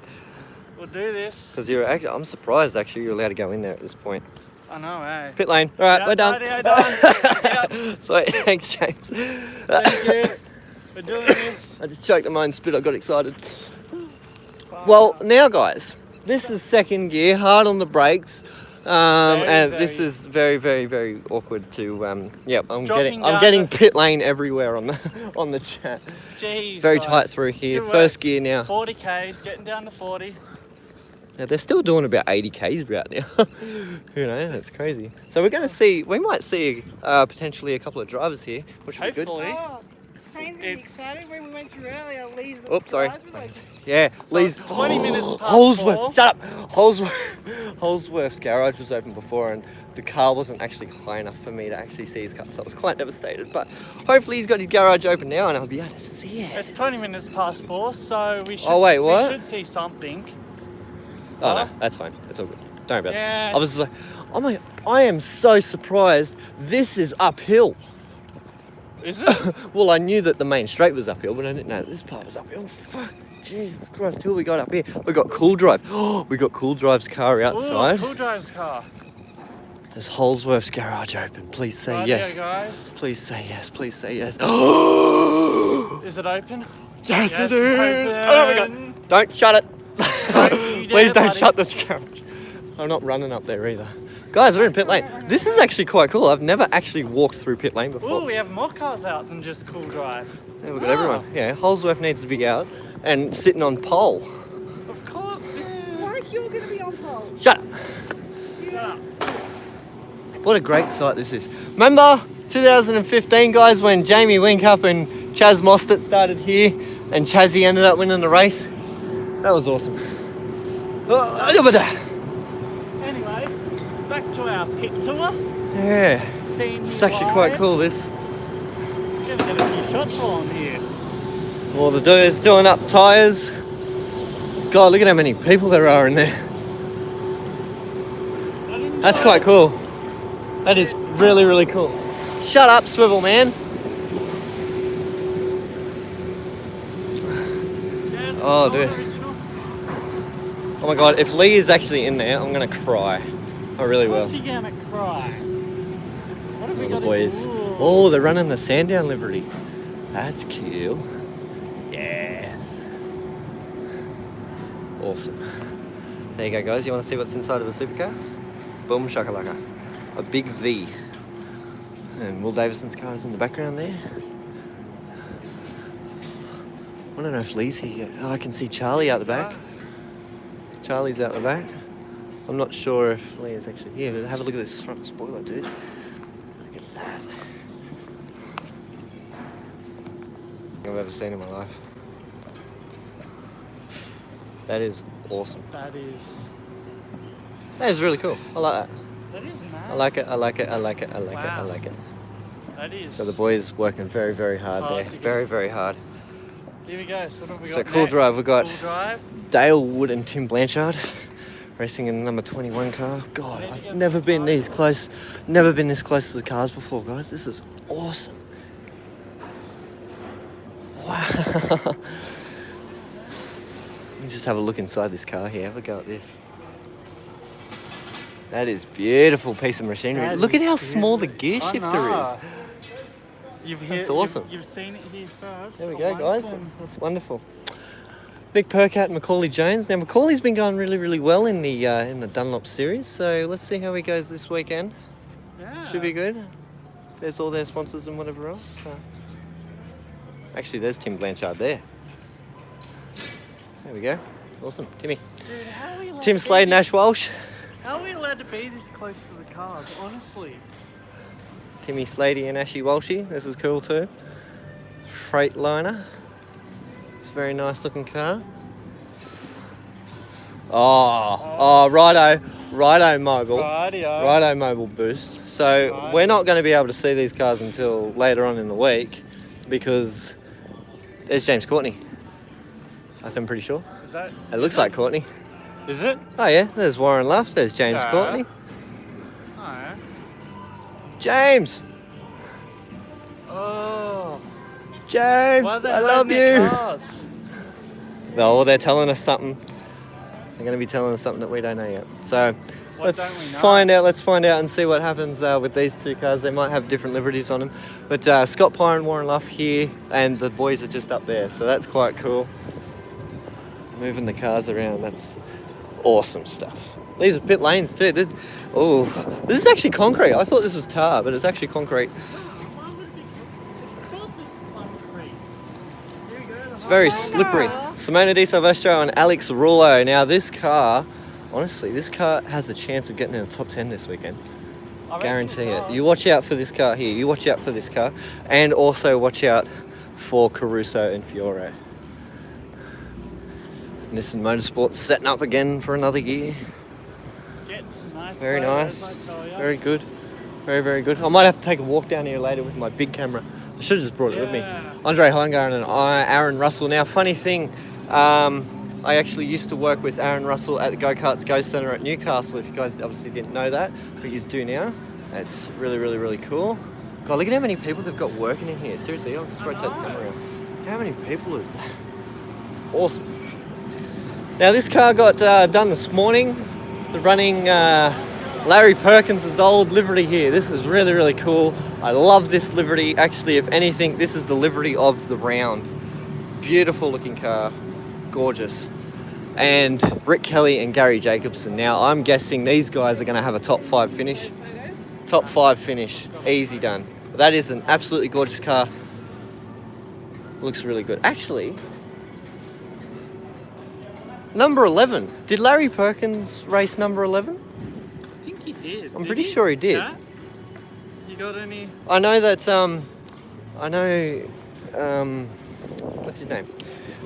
We'll do this. Because I'm surprised actually you're allowed to go in there at this point. I know, eh? Pit lane. All right, Yeah, we're done. yeah, done. So thanks, James. Thank you. We're doing this. I just choked on my own spit. I got excited. Well, now guys, this is second gear, hard on the brakes, and this is very, very, very awkward to. Yeah, I'm getting pit lane everywhere on the chat. Jeez, Very guys. tight through here. Good First work. gear now. 40 Ks, getting down to 40. Now they're still doing about 80 Ks right now. You know, that's crazy. So we're going to see. We might see potentially a couple of drivers here, which would be good. Hopefully. Oh, Shane's really excited when we went through earlier. Lee's Oops, sorry. garage was open. Yeah, So Lee's 20 minutes past Holsworth. 4. Shut up. Holsworth's garage was open before, and the car wasn't actually high enough for me to actually see his car, so I was quite devastated. But hopefully he's got his garage open now, and I'll be able to see it. It's 20 minutes past 4, so we should, Oh, wait, what? we should see something. Oh no, that's fine. It's all good. Don't worry about Yeah. it. I was just like, oh my, I am so surprised. This is uphill. Is it? Well, I knew that the main straight was uphill, but I didn't know this part was uphill. Fuck, Jesus Christ, who we got up here? We got Cool Drive. Oh, we got Cool Drive's car outside. Ooh, Cool Drive's car. There's Holsworth's garage open. Please say Rightio, yes. guys. Please say yes. Please say yes. Is it open? Yes, Yes, it is. it's Oh my open. God. Don't shut it. you Please dare, don't buddy. shut the garage. I'm not running up there either. Guys, we're in pit lane. This is actually quite cool. I've never actually walked through pit lane before. Ooh, we have more cars out than just Cool Drive. Yeah, we've got everyone. Yeah, Holsworth needs to be out and sitting on pole. Of course. Like you're going to be on pole. Shut up. Yeah. What a great sight this is. Remember 2015, guys, when Jamie Winkup and Chaz Mostert started here and Chazzy ended up winning the race? That was awesome. Anyway, back to our pit tour. Yeah, Seeing it's actually quite cool, this. We're going to get a few shots for them here. Well, the dude's doing up tyres. God, look at how many people there are in there. That's quite cool. That is really, really cool. Shut up, swivel man. Yes, Oh, dude. original. Oh my God, if Lee is actually in there, I'm gonna cry. I really Of will. course you're going to cry. What have we Oh, got the boys. in? Ooh. Oh, they're running the Sandown livery. That's cool. Yes. Awesome. There you go, guys. You want to see what's inside of a supercar? Boom shakalaka. A big V. And Will Davison's car is in the background there. I don't know if Lee's here yet. Oh, I can see Charlie out the back. Charlie's out the back. I'm not sure if Lee is actually here, but have a look at this front spoiler, dude. Look at that. I've ever seen in my life. That is awesome. That That is really cool. I like that. is mad. I like it, I like it, I like it, I like it, I Wow. like it. That is. So the boys working very, very hard Hard there. to get Very, us- very hard. Here we go. So what have we So got Cool next? Drive, we've got Cool Drive. Dale Wood and Tim Blanchard racing in the number 21 car. God, I've never been this close to the cars before, guys. This is awesome. Wow. Let me just have a look inside this car here. Have a go at this. That is beautiful piece of machinery. That Look at is how small the gear I shifter know. is. That's awesome. You've seen it here first. There we for go, once, guys. and That's wonderful. Nick Percat and Macaulay Jones. Now Macaulay's been going really, really well in the Dunlop series. So let's see how he goes this weekend. Yeah. Should be good. There's all their sponsors and whatever else. So. Actually, there's Tim Blanchard there. There we go. Awesome, Timmy. Dude, how are we allowed Tim to be Slade and this- Ash Walsh. How are we allowed to be this close to the cars? Honestly. Timmy Slady and Ashy Walshy. This is cool too. Freightliner. It's a very nice looking car. Righto Mobile. Righto Mobile Boost. So we're not going to be able to see these cars until later on in the week because there's James Courtney. I'm pretty sure. Is that? It looks like Courtney. Is it? Oh yeah, there's Warren Luff, there's James Courtney. Oh, yeah. James! Oh. James, Why are they I love hiding their you! cars? No, they're telling us something. They're going to be telling us something that we don't know yet. So What let's don't we know? find out. Let's find out and see what happens with these two cars. They might have different liveries on them. But Scott Pye and Warren Luff here, and the boys are just up there. So that's quite cool. Moving the cars around. That's awesome stuff. These are pit lanes too. This is actually concrete. I thought this was tar, but it's actually concrete. It's very slippery. Simona Di Silvestro and Alex Rullo. Now this car, honestly, this car has a chance of getting in the top 10 this weekend. Guarantee it. You watch out for this car here. You watch out for this car. And also watch out for Caruso and Fiore. Nissan Motorsports setting up again for another year. Very nice. Very good. Very, very good. I might have to take a walk down here later with my big camera. I should have just brought it with me. Andre Heingaren and Aaron Russell. Now, funny thing, I actually used to work with Aaron Russell at the Go-Karts Go Centre at Newcastle, if you guys obviously didn't know that, but you do now. It's really, really, really cool. God, look at how many people they've got working in here. Seriously, I'll just rotate the camera around. How many people is that? It's awesome. Now, this car got done this morning. They're running Larry Perkins' old livery here. This is really, really cool. I love this livery. Actually, if anything, this is the livery of the round. Beautiful looking car. Gorgeous. And Rick Kelly and Gary Jacobson. Now, I'm guessing these guys are going to have a top 5 finish. Top 5 finish. Easy done. But that is an absolutely gorgeous car. Looks really good. Actually, number 11. Did Larry Perkins race number 11? I think he did. I'm pretty sure he did. Yeah? You got any? I know that, what's his name?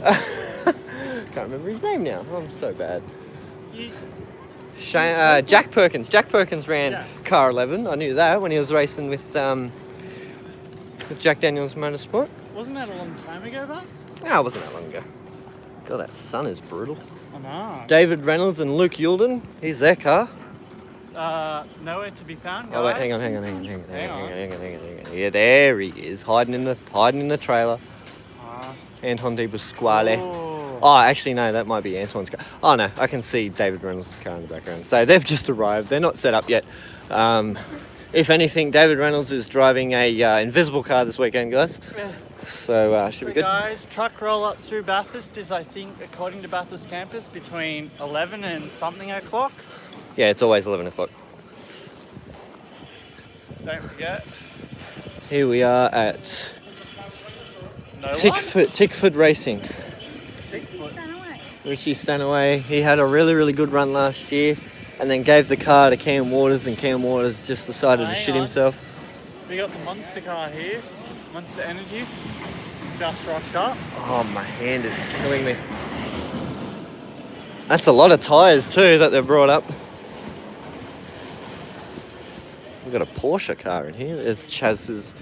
Can't remember his name now. I'm so bad. Jack Perkins. Jack Perkins ran car 11. I knew that when he was racing with Jack Daniels Motorsport. Wasn't that a long time ago, though? No, it wasn't that long ago. God, that sun is brutal. I know. David Reynolds and Luke Yulden. Here's their car. Nowhere to be found, guys. Oh wait, hang on. Yeah, there he is, hiding in the trailer. Anton Di Pasquale. Oh, actually no, that might be Anton's car. Oh no, I can see David Reynolds' car in the background. So they've just arrived. They're not set up yet. If anything, David Reynolds is driving a invisible car this weekend, guys. So should be good. Guys, truck roll up through Bathurst is, I think, according to Bathurst campus, between 11 and something o'clock. Yeah, it's always 11 o'clock. Don't forget. Here we are at Tickford Racing. Richie Stanaway. He had a really, really good run last year and then gave the car to Cam Waters, and Cam Waters just decided to shit himself. We got the Monster car here. Monster Energy. Just rocked up. Oh, my hand is killing me. That's a lot of tyres too that they've brought up. We've got a Porsche car in here. There's Chaz's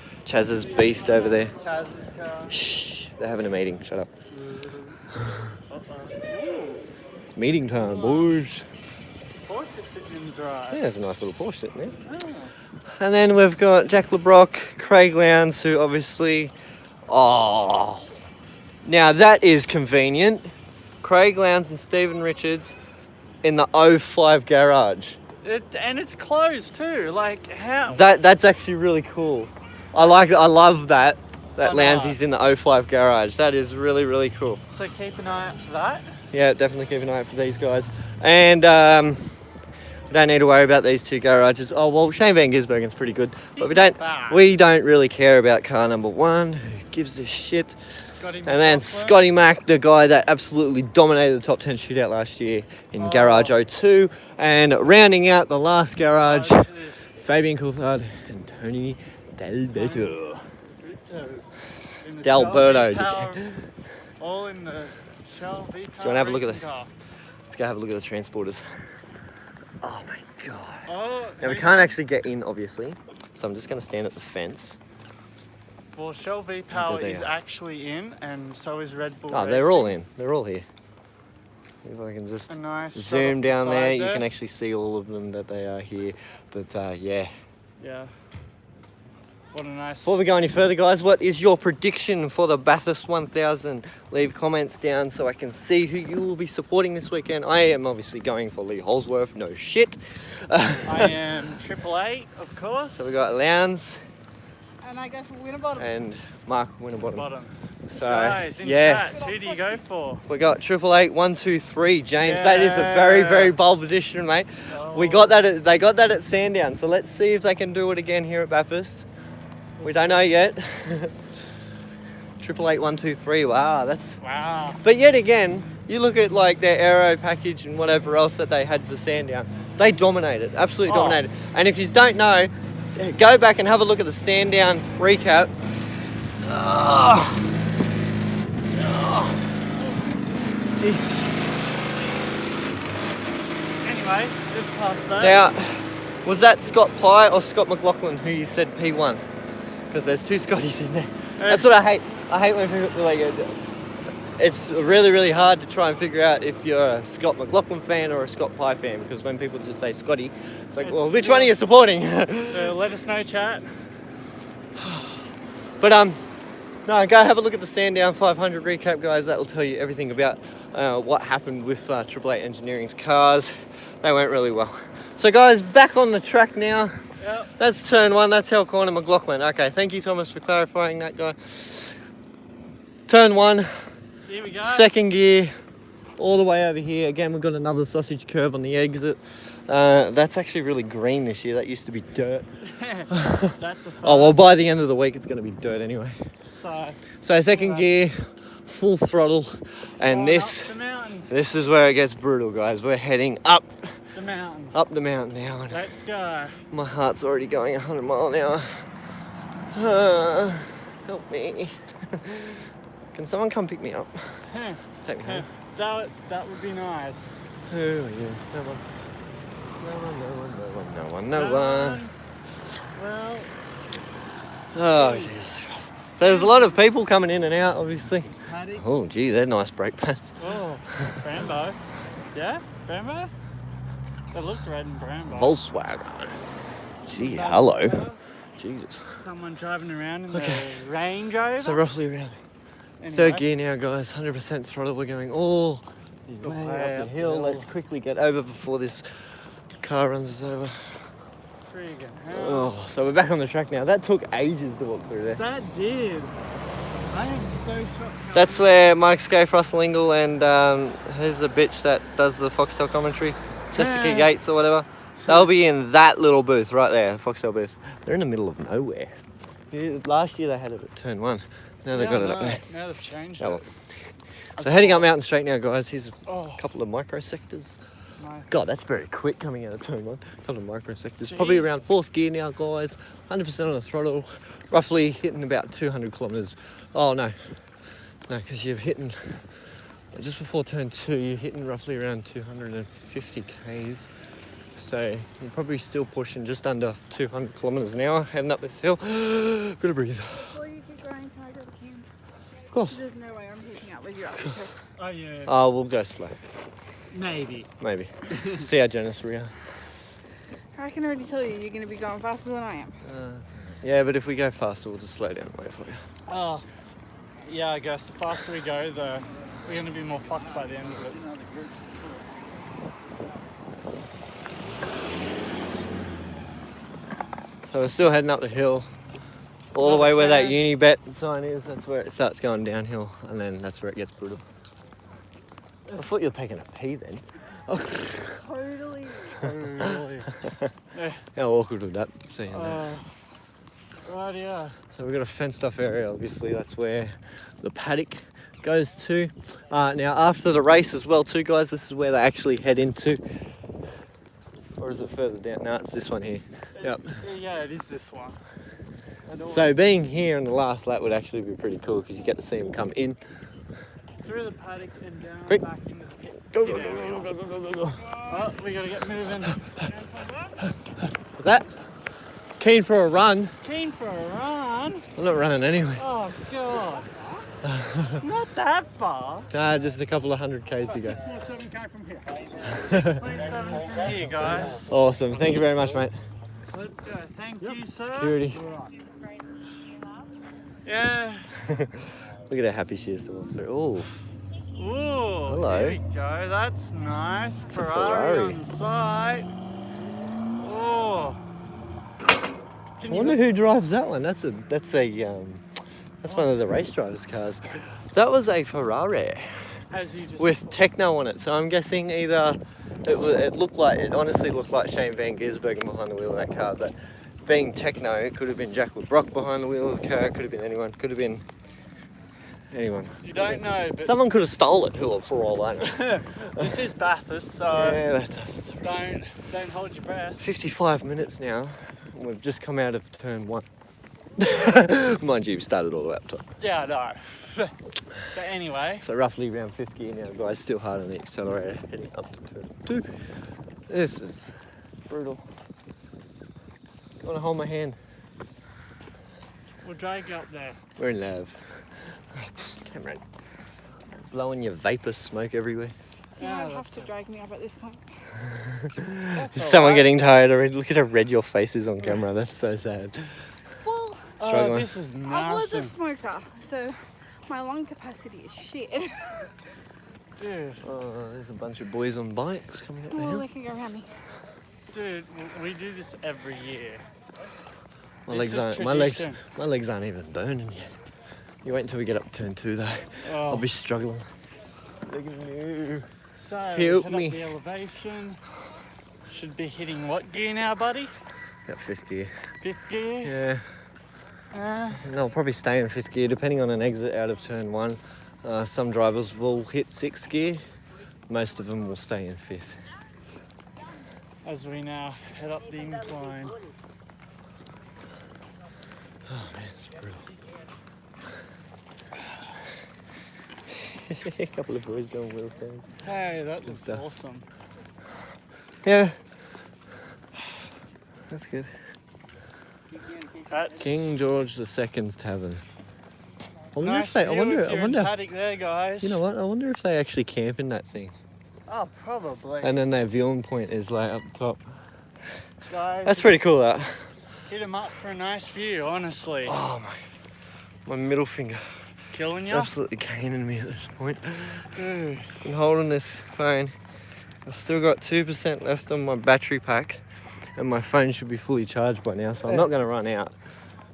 beast over there. Chaz's car. Shh, they're having a meeting. Shut up. It's meeting time, boys. Porsche sitting in the drive. Yeah, there's a nice little Porsche sitting there. Oh. And then we've got Jack LeBrock, Craig Lowndes, who obviously... Oh, now that is convenient. Craig Lowndes and Stephen Richards in the 05 garage. And it's closed too. Like how? That's actually really cool. I love that Lowndes in the 05 garage. That is really, really cool. So keep an eye out for that. Yeah, definitely keep an eye out for these guys. And we don't need to worry about these two garages. Oh well, Shane Van Gisbergen's pretty good, but we don't really care about car number 1. Who gives a shit? And then Scotty Mack, the guy that absolutely dominated the top 10 shootout last year in Garage 02. And rounding out the last garage, Fabian Coulthard and Tony D'Alberto. All in the Shell V8 Do you want to have a look at racing the? car. Let's go have a look at the transporters. Oh my god. Oh, Now we can't actually get in, obviously, so I'm just going to stand at the fence. Well, Shell V There Power they is are. actually in, and so is Red Bull. Oh, they're all Racing. in. They're all here. If I can just A nice shot zoom off the down there, side you can actually see all of them that they are here. But yeah. Yeah. What a nice. Before we go any further, guys, what is your prediction for the Bathurst 1000? Leave comments down so I can see who you will be supporting this weekend. I am obviously going for Lee Holsworth, no shit. I am 888, of course. So we got Lowndes And I go for Winterbottom. and Mark Winterbottom. Bottom. So Guys, in yeah, chats, who do you go for? we got 888 123. James, that is a very, very bold prediction, mate. We got that. They got that at Sandown. So let's see if they can do it again here at Bathurst. We don't know yet. 888 123. Wow, that's. Wow. But yet again, you look at like their aero package and whatever else that they had for Sandown. They dominated, absolutely Oh. dominated. And if you don't know, go back and have a look at the Sandown recap. Jesus. Anyway, just past that. Now, was that Scott Pye or Scott McLaughlin who you said P1? Because there's two Scotties in there. That's what I hate. I hate when people like it. It's really, really hard to try and figure out if you're a Scott McLaughlin fan or a Scott Pye fan, because when people just say Scotty, it's like, well, which one are you supporting? Let us know, chat. But no, go have a look at the Sandown 500 recap, guys. That will tell you everything about what happened with 888 Engineering's cars. They went really well. So, guys, back on the track now. Yep. That's turn one. That's Hell Corner McLaughlin. Okay, thank you, Thomas, for clarifying that, guy. Turn one, Here we go. second gear, all the way over here. Again, we've got another sausage curve on the exit. That's actually really green this year. That used to be dirt. That's a Oh, well, by the end of the week, it's going to be dirt anyway. So second gear, full throttle, and Up the mountain. this is where it gets brutal, guys. We're heading up The mountain. the mountain now. And Let's go. my heart's already going 100 mile an hour. Help me. Can someone come pick me up? Huh. Take me home. That would be nice. Oh yeah, no one. No one. Well, Oh Jesus Christ. So there's a lot of people coming in and out, obviously. Paddy. Oh gee, they're nice brake pads. Oh, Brambo. Yeah, Brambo. They looked red and Brambo. Volkswagen. Gee, hello. Jesus. Someone driving around in Okay. the Range Rover. So roughly around Anyway. third gear now, guys. 100% throttle. We're going all the way Way up up the the hill. hill. Let's quickly get over before this car runs us over. Friggin' hell. Oh, so we're back on the track now. That took ages to walk through there. That did. I am so shocked. That's where Mike Scaife, Russell Ingle, and who's the bitch that does the Foxtel commentary? Jessica Yeah. Gates or whatever. They'll be in that little booth right there, Foxtel booth. They're in the middle of nowhere. Last year they had it at turn one. Now they've got it up there. Now they've changed Oh, it. well. So heading up Mountain Straight now, guys. Here's a Oh, couple of microsectors. my. God, that's very quick coming out of turn one. A couple of microsectors. Probably Jeez. around fourth gear now, guys. 100% on the throttle. Roughly hitting about 200 kilometres. Oh, no. No, because you're hitting, just before turn two, you're hitting roughly around 250 k's. So you're probably still pushing just under 200 kilometres an hour heading up this hill. Gotta breathe. Before you keep going, can I grab a can? Of course. There's no way I'm keeping up with you up this hill. Oh yeah. Oh, we'll go slow. Maybe. Maybe. See how generous we are. I can already tell you, you're going to be going faster than I am. Yeah, but if we go faster, we'll just slow down and wait for you. Oh. Yeah, I guess the faster we go, we're going to be more fucked by the end of it. So we're still heading up the hill, all the way where that Unibet sign is. That's where it starts going downhill, and then that's where it gets brutal. I thought you were taking a pee then. Totally. Really. How awkward would that seem? There? Right, yeah. So we've got a fenced off area, obviously. That's where the paddock goes to. Now after the race as well too, guys, this is where they actually head into. Or is it further down? No, it's this one here. Yep. Yeah, it is this one. So being here in the last lap would actually be pretty cool because you get to see them come in. through the paddock and down Quick. back into the pit. Go, go, go, go, go, go, go, go, go. Oh, we gotta get moving. What's that? Keen for a run. Keen for a run? I'm not running anyway. Oh, God. Not that far. Nah, just a couple of 100 Ks to go. 27k from here. 27 from here, guys. Awesome. Thank you very much, mate. Let's go. Thank you, sir. Security. Yeah. Look at how happy she is to walk through. Oh, Ooh, Hello. there we go. That's nice. a Ferrari Ferrari. on the side. Oh. I wonder who drives that one. That's one of the race drivers' cars. That was a Ferrari As you just with techno on it. So I'm guessing either it honestly looked like Shane Van Gisbergen behind the wheel of that car, but being techno, it could have been Jack Brock behind the wheel of the car. It could have been anyone. Could have been anyone. You don't know, but Someone could have stole it. For all I know. this is Bathurst, so Yeah, that does. don't hold your breath. 55 minutes now. We've just come out of turn 1. Mind you, we started all the way up top. Yeah, I know. But anyway, So roughly around 5th gear now, guys. Still hard on the accelerator, heading up to turn 2. This is brutal. You want to hold my hand? we'll drag you up there. We're in love. Cameron, blowing your vapor smoke everywhere. You Yeah, might have that's to drag me up at this point. Is someone getting tired already? Look at how red your face is on camera. That's so sad. Well, Oh, Struggling. this is I was a nasty. smoker, so my lung capacity is shit. Dude, Oh, there's a bunch of boys on bikes coming up the Well, hill. they can go around me. dude, we do this every year. My This legs is aren't. tradition. My legs aren't even burning yet. You wait until we get up turn 2 though. Oh. I'll be struggling. Look at you. So, Help head me. up the elevation. Should be hitting what gear now, buddy? Got 5th gear. 5th gear? Yeah. No, I'll probably stay in 5th gear depending on an exit out of turn 1. Some drivers will hit 6th gear. Most of them will stay in 5th. As we now head up the incline. Oh man, it's brutal. A couple of boys doing wheel stands. Hey, that looks stuff. awesome. Yeah. That's good. That's King George II's Tavern. I wonder nice if they. I view wonder. if I you're in wonder. paddock there, guys. You know what? I wonder if they actually camp in that thing, Oh, probably. and then their viewing point is like up top. Guys, That's pretty cool. That. hit him up for a nice view, honestly. Oh my middle finger Killing is you? absolutely caning me at this point. Dude. Been holding this phone. I've still got 2% left on my battery pack, and my phone should be fully charged by now, so I'm not going to run out.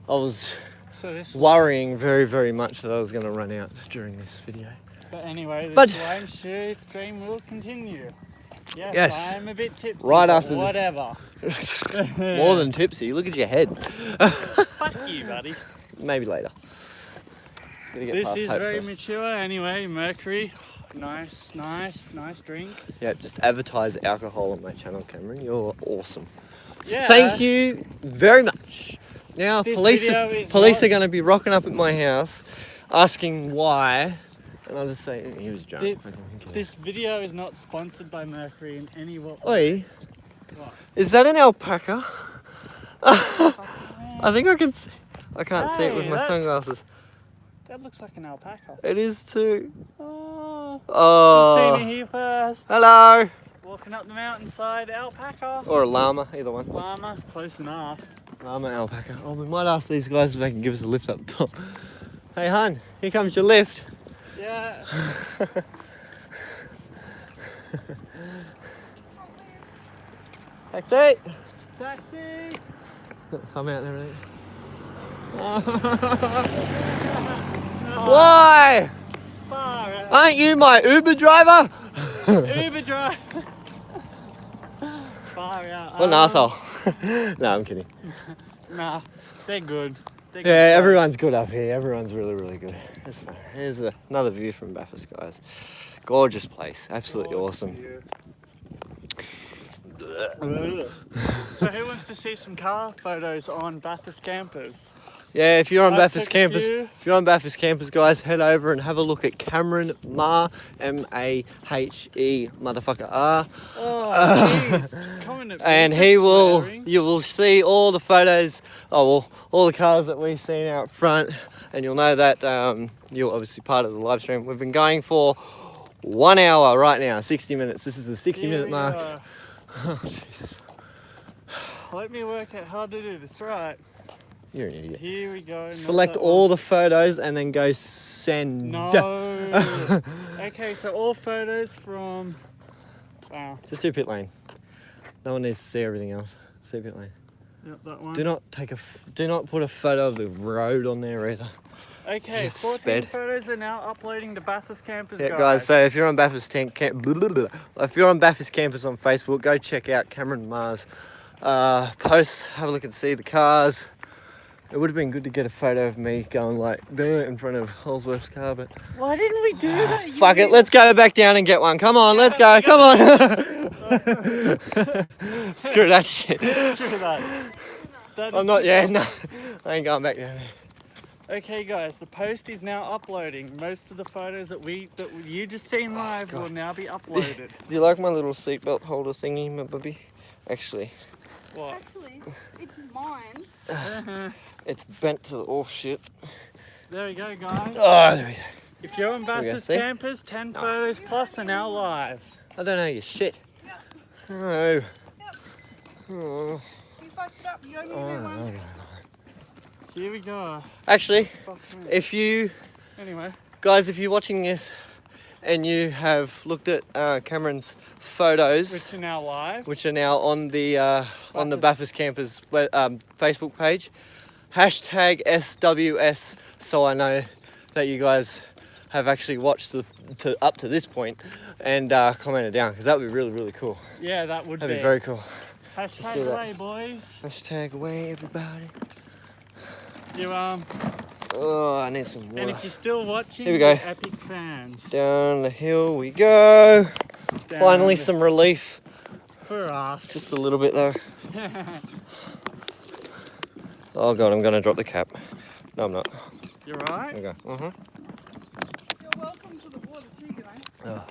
I was So this, worrying very, very much that I was going to run out during this video. but anyway, But- this live stream will continue. Yes, Yes. I'm a bit tipsy. Right but after the- whatever. More than tipsy. Look at your head. Fuck you, buddy. Maybe later. Gotta get This past is Hope very first. mature. Anyway, Mercury. Nice drink. Yeah, just advertise alcohol on my channel, Cameron. You're awesome. Yeah. Thank you very much. Now This police video is police not- are going to be rocking up at my house, asking why, and I'll just say he was drunk. Thi- I don't think he This video is not sponsored by Mercury in any way. Oi, What? is that an alpaca? I think I can see. I can't see it with Hey, my that- sunglasses. That looks like an alpaca. It is too. Oh, Oh. seen it here first. Hello. Walking up the mountainside, alpaca. Or a llama, either one. Llama, close enough. Llama, alpaca. Oh, we might ask these guys if they can give us a lift up top. Hey, hun, here comes your lift. Yeah. Taxi. Taxi. Come out there, right? Why? Far out. Aren't you my Uber driver? Uber drive. Far out. What an asshole. No, I'm kidding. Nah, they're good. They're good. Yeah, everyone's good up here. Everyone's really, really good. That's fine. Here's another view from Bathurst, guys. Gorgeous place. Absolutely awesome. So who wants to see some car photos on Bathurst campers? Yeah, if you're on I Bathurst took a campus, few. if you're on Bathurst campus, guys, head over and have a look at Cameron Mahe, M-A-H-E, motherfucker R. Oh, jeez. Comment at And me he for will, swearing. you will see all the photos, all the cars that we've seen out front, and you'll know that you're obviously part of the live stream. We've been going for 1 hour right now, 60 minutes. This is the 60-minute mark. Go. Oh, Jesus. Let me work out how to do this right. You're an idiot. Here we go. not Select that all one. the photos and then go send. No. Okay, so all photos from. Wow. Just do pit lane. No one needs to see everything else. See pit lane. Yep, that one. Do not put a photo of the road on there either. Okay, Get 14 sped. photos are now uploading to Bathurst campus. Yeah, guys. So if you're on Bathurst if you're on Bathurst campus on Facebook, go check out Cameron Mahe's posts. Have a look and see the cars. It would have been good to get a photo of me going like there in front of Holsworth's car, but Why didn't we do that? fuck it. Let's go back down and get one. Come on, let's go. Come on. Screw that shit. Screw that. That I'm is- not. Yeah, no. I ain't going back down there. Okay, guys, the post is now uploading. Most of the photos that you just seen live will now be uploaded. Do you like my little seatbelt holder thingy, my baby? Actually, What? Actually, it's mine. it's bent to oh shit. There we go, guys. Oh, there we go. If you're on we go, Bathurst see? campus, 10 photos plus are now live. I don't know your shit. No. Oh. You fucked it up. You owe me a Oh, new no, one. no. Here we go. Actually, Fuck me. if you Anyway, guys, if you're watching this and you have looked at Cameron's photos, which are now live. which are now on the Bathurst campus Facebook page, hashtag SWS, so I know that you guys have actually watched up to this point and commented down, because that would be really, really cool. Yeah, that would That'd be very cool. see Hashtag that. away, boys. Hashtag away, everybody. You Oh, I need some and water. if you're still watching, Here we go. you're epic fans. Down the hill we go. Down Finally, the- some relief. for us. Just a little bit though. Oh god, I'm gonna drop the cap. No, I'm not. You're There right. we go. You're welcome to the water too, you know.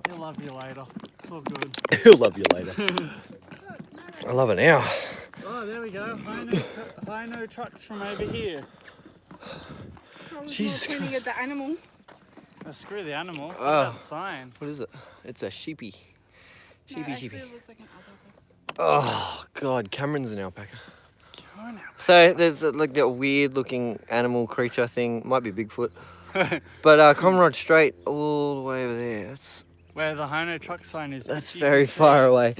He'll love you later. It's all good. He'll love you later. I love it now. Oh, there we go. High no trucks from over here. I was Jesus more pointing at the animal. Oh, screw the animal. What Oh. about the sign? What is it? It's a sheepy. No, Sheepy, actually, sheepy. it looks like an alpaca. Oh god, Cameron's an alpaca. Oh, no. So there's like that weird looking animal creature thing. Might be Bigfoot. But Comrade Strait all the way over there. Where the Hino truck sign is. That's if you very can see. far away.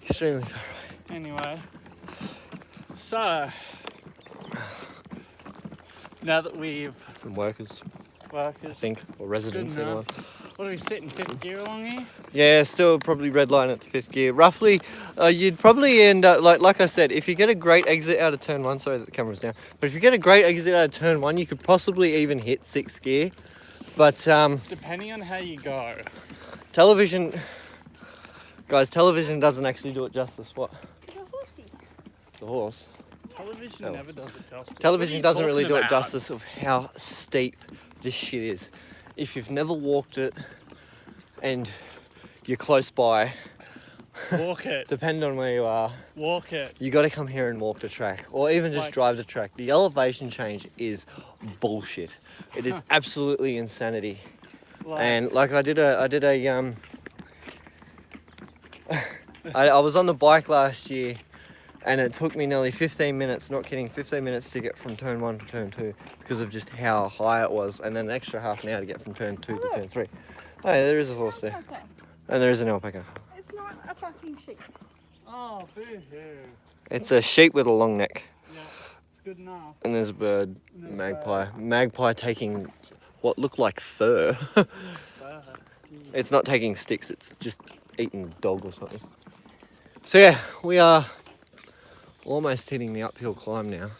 Extremely far away. Anyway. So. Now that we've Some workers, I workers. think, or residents. Good Either enough. one. What are we sitting? 5th gear along here? Yeah, still probably red line at the 5th gear. Roughly, you'd probably end up, like I said, if you get a great exit out of turn 1, sorry that the camera's down, but if you get a great exit out of turn 1, you could possibly even hit 6th gear. But Depending on how you go. television, guys, television doesn't actually do it justice. What? It's a horsey. The horse. Television Oh. never does it justice. Television What are you doesn't really talking do it about? justice of how steep this shit is. If you've never walked it and you're close by, Walk it. depending on where you are, Walk it. you got to come here and walk the track, or even just Like- drive the track. The elevation change is bullshit. It is absolutely insanity. Like, And like I was on the bike last year, and it took me nearly 15 minutes, not kidding, 15 minutes to get from turn 1 to turn 2 because of just how high it was, and then an extra half an hour to get from turn 2 to turn 3. Oh, yeah, there is a horse there, Okay. and there is an alpaca. It's not a fucking sheep. oh, boo-hoo. It's a sheep with a long neck, Yeah, it's good enough. and there's a bird, And there's a magpie. Magpie taking what looked like fur. Geez. It's not taking sticks, it's just eating dog or something. So yeah, we are almost hitting the uphill climb now.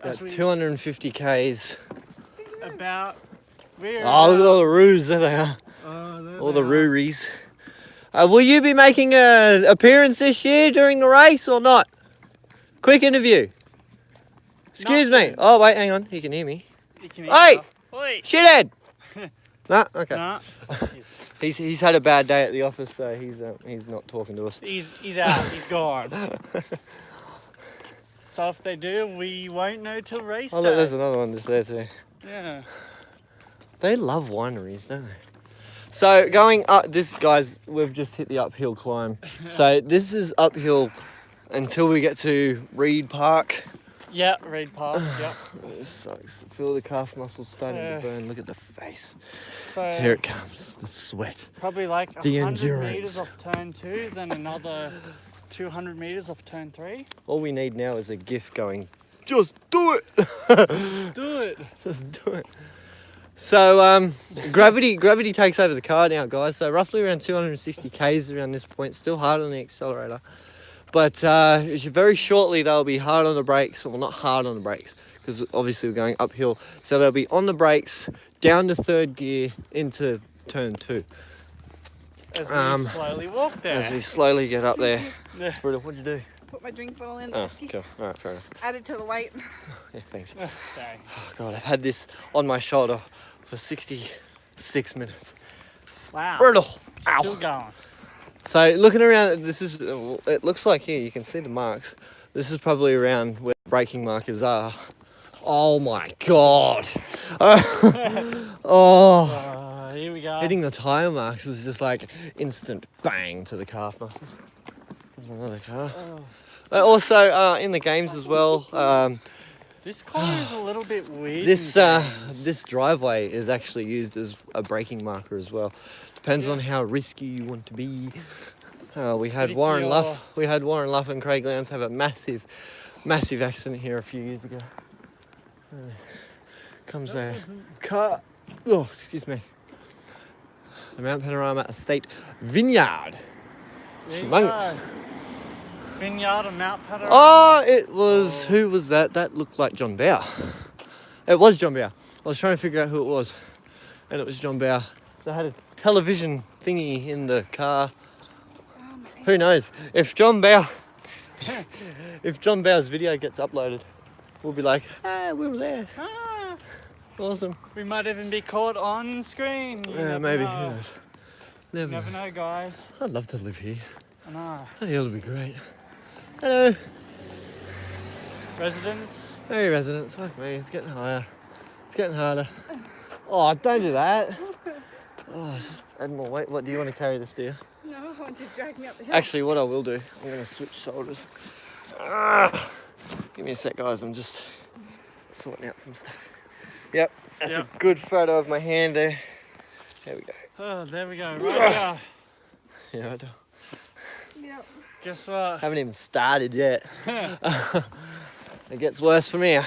As About we- 250 k's. About. We're Oh, look at about- all the roos, there they are. Oh, there All they the are. roories. Will you be making an appearance this year during the race or not? Quick interview. Excuse me. Nothing. Oh, wait, hang on. He can hear me. You can Hey! Oi! Shithead! Nah, okay. Nah. He's had a bad day at the office, so he's not talking to us. He's out. He's gone. So if they do, we won't know till race day. Oh, look, there's another one just there too. Yeah. They love wineries, don't they? So going up, guys, we've just hit the uphill climb. So this is uphill until we get to Reed Park. Yeah, Reed Park. Yeah. It sucks. Feel the calf muscles starting Yeah. to burn. Look at the face. So Here it comes. The sweat. probably like The 100 endurance. meters off turn 2, then another 200 meters off turn 3. All we need now is a GIF going, just do it. Do it. Just do it. So gravity takes over the car now, guys. So roughly around 260 k's around this point. Still hard on the accelerator, but very shortly they'll be hard on the brakes. Well, not hard on the brakes because obviously we're going uphill. So they'll be on the brakes, down to third gear into turn 2. As we slowly walk there. As we slowly get up there. Yeah. Britta, what'd you do? Put my drink bottle in. Oh, whiskey. cool. All right, fair enough. Add it to the weight. Yeah, thanks. Dang. Oh, God, I've had this on my shoulder for 66 minutes. Wow. Brutal. Still Ow. going. So looking around, it looks like here, you can see the marks. This is probably around where the braking markers are. Oh my God. Oh. Here we go. Hitting the tyre marks was just like instant bang to the calf muscles. There's another car. Also in the games as well, This corner is a little bit weird. this in games. this driveway is actually used as a braking marker as well. Depends on how risky you want to be. We had If Warren you're- Luff. We had Warren Luff and Craig Lowndes have a massive accident here a few years ago. Comes a car. Oh, excuse me. The Mount Panorama Estate Vineyard. There you Humongous. go. Vineyard and Mount Panorama. Oh, it was. Who was that? That looked like John Bower. It was John Bower. I was trying to figure out who it was, and it was John Bower. They had a television thingy in the car. Who knows? If John Bower's video gets uploaded, we'll be like, we were there. Ah, Awesome. we might even be caught on screen. You Yeah, never maybe. know. Who knows? Never Never know. know, guys. I'd love to live here. I know. I think it'll be great. Hello. Residents. Hey, residents. Fuck me. It's getting higher. It's getting harder. Oh, don't do that. Oh, it's just add more weight. What, do you want to carry this, do you? No, I want to drag me up the hill. Actually, what I will do, I'm going to switch shoulders. Ah, give me a sec, guys. I'm just sorting out some stuff. Yep, that's Yep. a good photo of my hand there. There we go. Oh, there we go. Right here. Yeah, I do. Yep. Guess what? Haven't even started yet. It gets worse from here.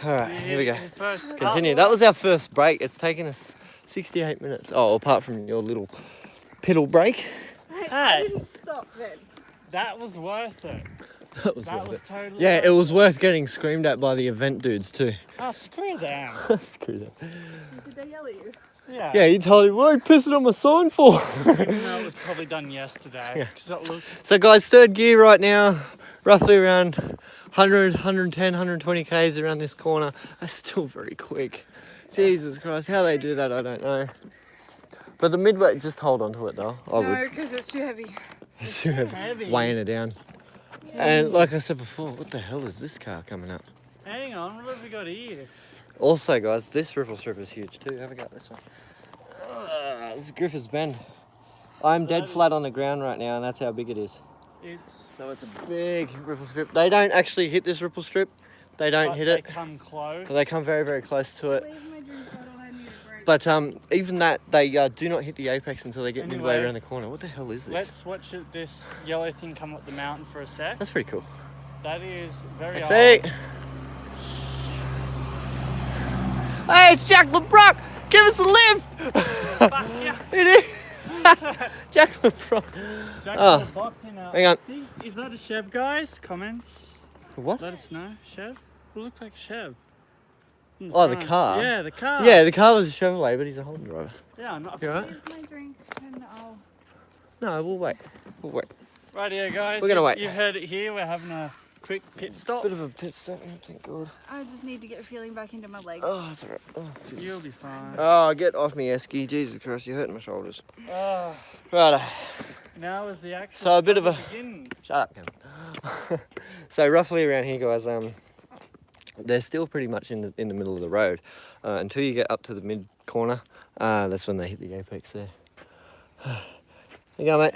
All right, here we go. First Continue. up. That was our first break. It's taken us 68 minutes. Oh, apart from your little pedal break. Hey, Hey. I didn't stop then. That was worth it. That was That worth was it. totally Yeah, worth it was worth getting screamed at by the event dudes too. Oh, screw them. Screw that. Did they yell at you? Yeah. Yeah, you told him, what are you pissing on my sign for? Even though it was probably done yesterday. Yeah. 'Cause that looked So guys, third gear right now, roughly around 100, 110, 120 k's around this corner. That's still very quick. Jesus Christ, how they do that, I don't know. But the midway, just hold on to it though. I No, would. because it's too heavy. heavy. Weighing it down. And like I said before, what the hell is this car coming up? Hang on, what have we got here? Also guys, this ripple strip is huge too. Have a go at this one. This is Griffiths Bend. I'm dead That is- flat on the ground right now and that's how big it is. It's So it's a big ripple strip. They don't actually hit this ripple strip. They don't but hit they it. come close. They come very, very close to it. Leave my drink bottle, I need a break. But even that, they do not hit the apex until they get midway Anyway, around the corner. What the hell is this? Let's watch this yellow thing come up the mountain for a sec. That's pretty cool. That is very Taxi! old. Hey, it's Jack LeBrock! Give us a lift! Fuck yeah. It is! Jack LeBrock. Jack Oh, the Bock in a- hang on. Is that a Chev, guys? Comments. What? Let us know. Chev? It looks like Chev. In Oh, the front. car? Yeah, the car. Yeah, the car was a Chevrolet, but he's a Holden driver. Yeah, not You alright? Here's my drink and I'll... No, we'll wait. We'll wait. Right here, guys. We're gonna wait. You've heard it here. We're having a quick pit stop. Bit of a pit stop, thank God. I just need to get feeling back into my legs. Oh, that's alright. Oh, You'll be fine. oh, get off me, Esky. Jesus Christ, you're hurting my shoulders. Oh, Right. now is the actual So a bit of a... begins. Shut up, Cam. So roughly around here, guys, they're still pretty much in the middle of the road until you get up to the mid corner. That's when they hit the apex there. There you go, mate.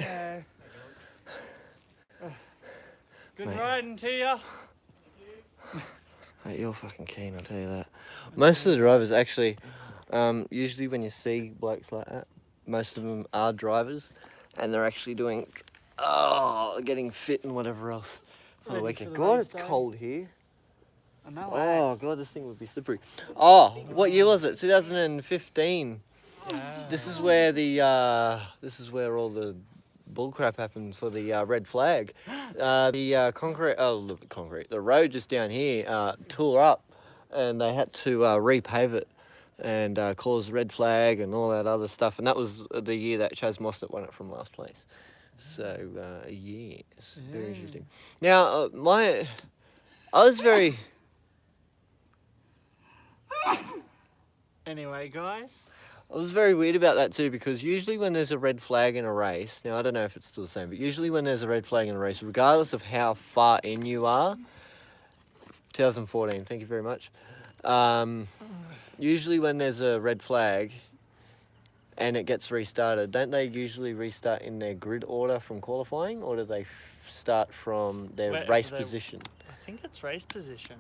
Good Mate. riding to you. Mate, you're fucking keen, I'll tell you that. Most of the drivers actually, usually when you see blokes like that, most of them are drivers, and they're actually doing, getting fit and whatever else for the Ready weekend. for the God, race it's day. cold here. I know. Oh God, this thing would be slippery. Oh, what year was it? 2015. This is where the all the bullcrap happened for the red flag. The road just down here tore up, and they had to repave it and cause red flag and all that other stuff. And that was the year that Chaz Mostert won it from last place. So yes, very interesting. Now I was very. Anyway, guys. I was very weird about that too, because usually when there's a red flag in a race, now I don't know if it's still the same, but usually when there's a red flag in a race, regardless of how far in you are, 2014, thank you very much. Usually when there's a red flag and it gets restarted, don't they usually restart in their grid order from qualifying, or do they start from their Wherever race they- position? I think it's race position.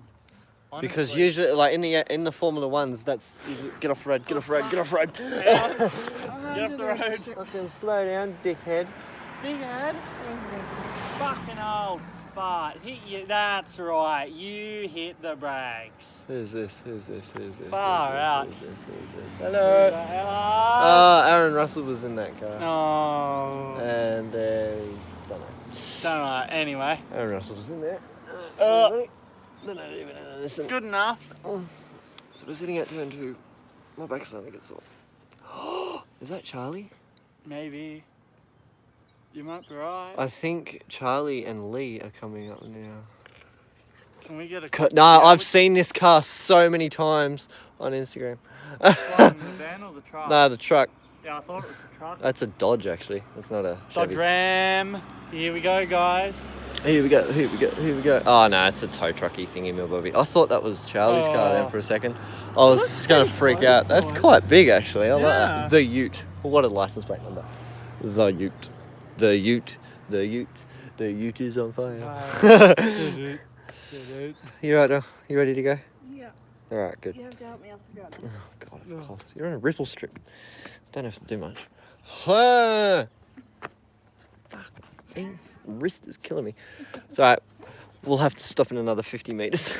Because Honestly. usually, like in the Formula Ones, that's usually, get off the road, get off the road, get off the road. Get off the road. Fucking slow down, dickhead. Dickhead. Fucking old fart. Hit you. That's right. You hit the brakes. Who's this? Who's this? Who's this? Far out. Who's this? Who's this? Hello. Aaron Russell was in that car. No. And there's Don't know. Anyway. Aaron Russell was in there. Listen. Good enough. So we're sitting at turn 2. My back's starting to get sore. Is that Charlie? Maybe. You might be right. I think Charlie and Lee are coming up now. Can we get a No, I've seen this car so many times on Instagram. the van or the truck? No, the truck. Yeah, I thought it was the truck. That's a Dodge, actually. That's not a Chevy. Dodge Ram. Here we go, guys. Here we go, here we go, here we go. Oh, no, it's a tow trucky thingy, Bobby. I thought that was Charlie's car then for a second. I was just going to freak out. That's quite big, actually. I like that. The Ute. What a license plate number. The Ute. The Ute. The Ute. The Ute is on fire. You right now? You ready to go? Yeah. All right, good. You have to help me off the ground. Oh, God, of course. You're on a ripple strip. Don't have to do much. Fuck. Wrist is killing me. It's all right. We'll have to stop in another 50 metres.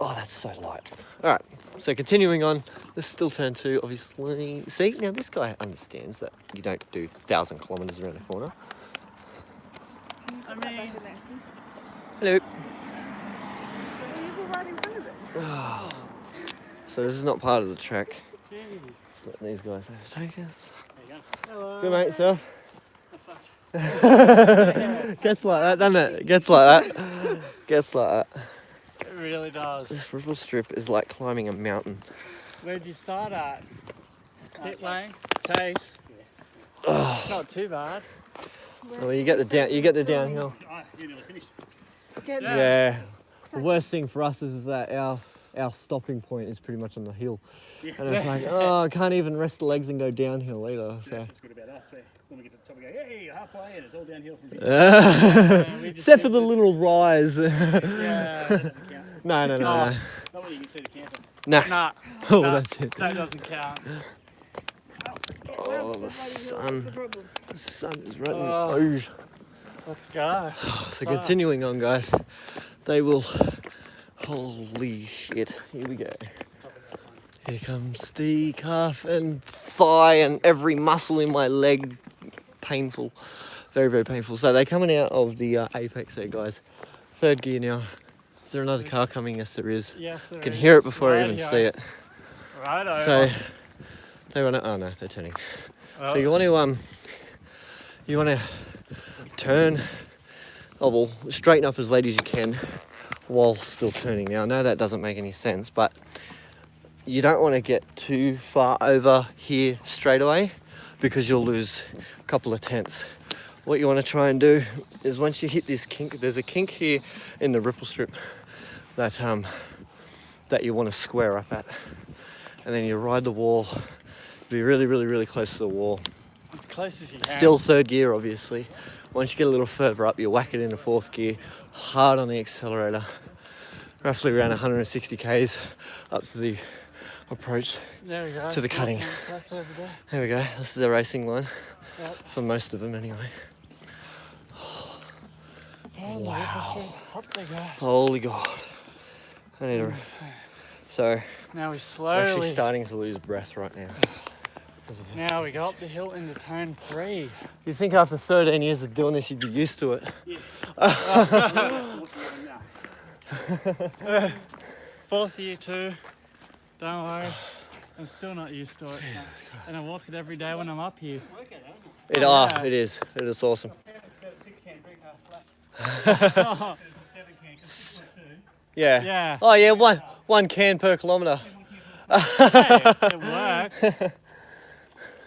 Oh, that's so light. All right. So continuing on, this is still turn 2, obviously. See, now this guy understands that you don't do 1,000 kilometres around the corner. I mean, Hello. Well, you go right in front of it. So this is not part of the track. jeez. Just let these guys overtake us. There you go. Hello. Good mate, yourself. Gets like that, doesn't it? Gets like that. Gets like that. It really does. This ripple strip is like climbing a mountain. Where'd you start at? Pit lane? Chase? It's not too bad. Well, you get the downhill. You nearly finished. Get Yeah. Yeah. The worst thing for us is that our stopping point is pretty much on the hill. Yeah. And it's like, oh, I can't even rest the legs and go downhill either. So. That's what's good about us. When we get to the top, we go, hey, halfway, and it's all downhill from here. We just Except for need the to- little rise. Yeah. That doesn't count. No. Not when you can see the camper. Nah. Nah. Oh, nah, that's it. That doesn't count. Oh, the What's sun. the problem? The sun is running. Oh. Let's go. So continuing on, guys, they will. Holy shit! Here we go. Here comes the calf and thigh and every muscle in my leg. Painful, very very painful. So they're coming out of the apex there, guys. 3rd gear now. Is there another car coming? Yes, there is. Yes, there I can is. hear it before I even Radio. see it. Righto. So they run it. Oh no, they're turning. Oh. So you want to turn Oh, well, straighten up as late as you can while still turning. Now, I know that doesn't make any sense, but you don't want to get too far over here straight away because you'll lose a couple of tenths. What you want to try and do is once you hit this kink, there's a kink here in the ripple strip that you want to square up at. And then you ride the wall, be really, really, really close to the wall. As close as you can. Still third gear, obviously. Once you get a little further up, you whack it into fourth gear, hard on the accelerator, roughly around 160 k's up to the approach There we go. to the cutting. That's over there. There we go. This is the racing line Yep. for most of them, anyway. Wow. Up they go. Holy God! I need to. So Now we I'm slowly. actually starting to lose breath right now. Now we go up the hill into turn 3. You think after 13 years of doing this, you'd be used to it? Fourth year too. Don't worry. I'm still not used to it. And I walk it every day when I'm up here. It yeah. It is. It is awesome. Yeah. Yeah. Oh yeah, one can per kilometre. Hey, it works.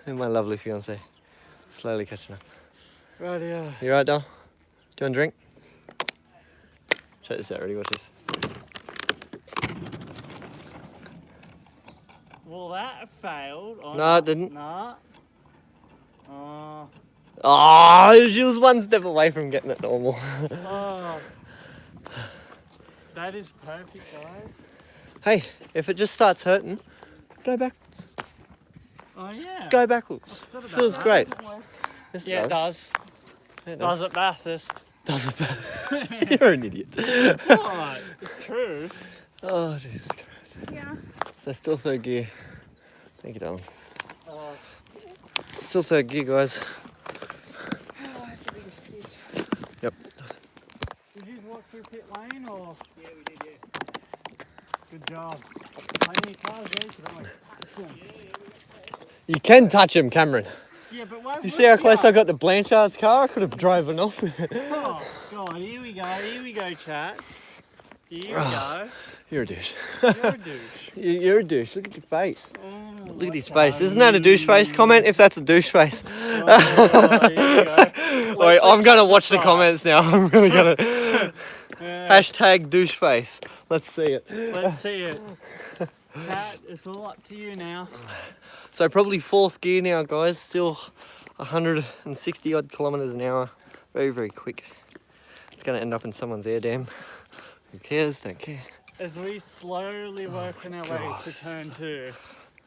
And my lovely fiance, slowly catching up. Rightio. You right, Dal? Do you want a drink? Check this out. Ready? Watch this. Well, that failed. Oh, No, it didn't. No. Oh. Oh, she was one step away from getting it normal. Oh. That is perfect, guys. Hey, if it just starts hurting, go backwards. Oh, yeah. Go backwards. Forgot about Feels that. great. Doesn't work. Yes, Yeah, it does. It Does at Bathurst. Does it? You're an idiot. What? It's true. Oh, Jesus Christ. Yeah. So still third gear. Thank you, darling. Oh, Still third gear, guys. Oh, I have to bring a stitch. Yep. did you walk through pit lane or? Yeah, we did, yeah. Good job. How many cars there? Should I touch them? You can touch him, Cameron. Yeah, but why You see how close I got to Blanchard's car? I could have driven off with it. Oh, God, here we go, chat. Here we go. You're a douche. You're a douche. You're a douche. Look at your face. Oh, Look at his what's face. Isn't that a douche face? Comment if that's a douche face. Oh, here we go. Wait, Let's I'm see going to what's watch the up. comments now. I'm really going to... Yeah, Hashtag douche face. Let's see it. let's see it. Chat, it's all up to you now. So probably fourth gear now, guys. Still 160 odd kilometres an hour. Very, very quick. It's going to end up in someone's air dam. Who cares? Don't care. As we slowly working our way to turn 2.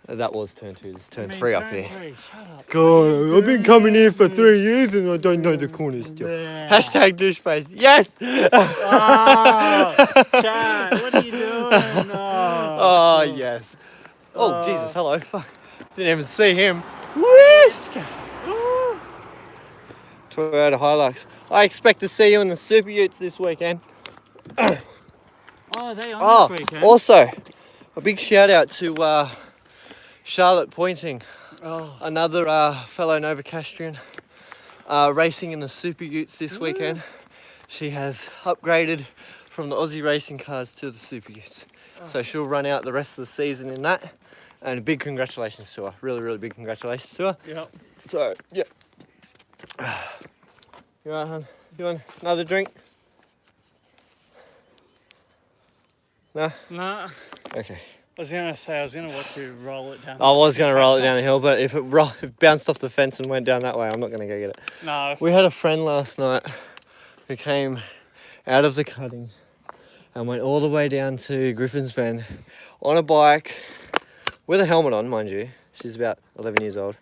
That was turn 2. This is turn I mean, 3 up turn here. 3, shut up. God, I've been coming here for 3 years and I don't know the corners still. Yeah. Hashtag douche face. Yes! Oh, chat, what are you doing? Oh, yes. Oh, Jesus, hello. Fuck. Didn't even see him. Whisk! Toyota Hilux. I expect to see you in the Super Utes this weekend. Oh, they on Oh, this weekend? also, a big shout out to Charlotte Pointing, Oh, another fellow Novocastrian, racing in the Super Utes this weekend. She has upgraded from the Aussie racing cars to the Super Utes. So she'll run out the rest of the season in that. And big congratulations to her. Really, really big congratulations to her. yep. So, yeah. You alright, hon? You want another drink? No? Nah, Okay. I was going to watch you roll it down. I was going to roll it down the hill, but if it bounced off the fence and went down that way, I'm not going to go get it. No. We had a friend last night who came out of the cutting and went all the way down to Griffin's Bend on a bike with a helmet on, mind you. She's about 11 years old,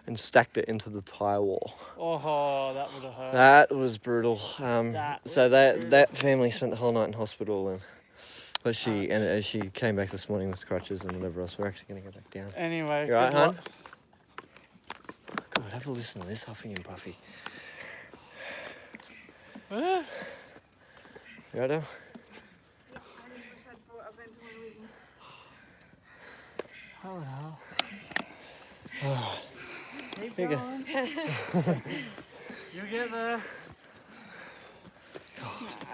and stacked it into the tyre wall. Oh, that would have hurt. That was brutal. That So was that family spent the whole night in hospital, but she came back this morning with crutches and whatever else. We're actually going to go back down. Anyway, You alright, good hon? luck. God, have a listen to this huffy and puffy. Ah. You right now? Hello. Keep Here you go. going. You'll get there.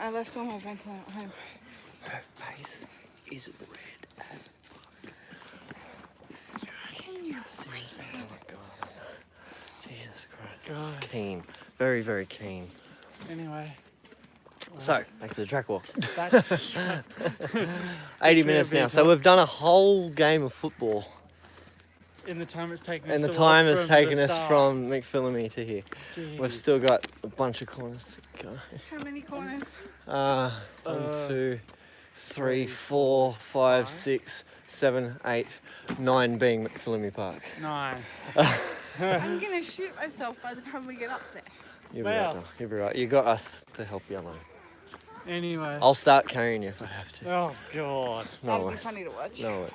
I left all my ventilator at home. Her face is red as Can you? seriously. Oh my god. Jesus Christ. God. Keen. Very, very keen. Anyway. So, back to the track walk. That's 80 minutes now. So we've done a whole game of football. in the time it's taken us And the to time walk has from taken the us start. from McPhillamy to here. Jeez. We've still got a bunch of corners to go. How many corners? 1, 2, 3, 4, 5, 6, 7, 8, 9 being McPhillamy Park. 9. I'm gonna shoot myself by the time we get up there. You'll be Wow. right, though. You'll be right. You got us to help you along. Anyway. I'll start carrying you if I have to. Oh God. No That'd way. be funny to watch. No way.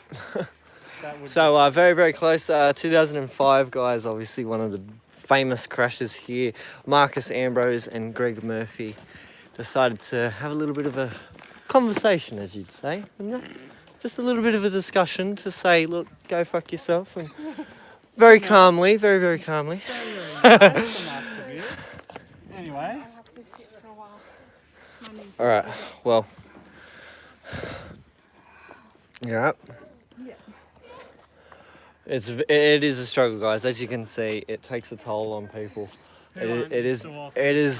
That would So very, very close. 2005, guys. Obviously, one of the famous crashes here. Marcus Ambrose and Greg Murphy decided to have a little bit of a conversation, as you'd say, wouldn't you? Just a little bit of a discussion to say, look, go fuck yourself, and very calmly, very, very calmly. That's nice of you. Anyway. I have to sit for a while. My knees All right. Well. Yeah. Yeah. It is a struggle, guys. As you can see, it takes a toll on people. It is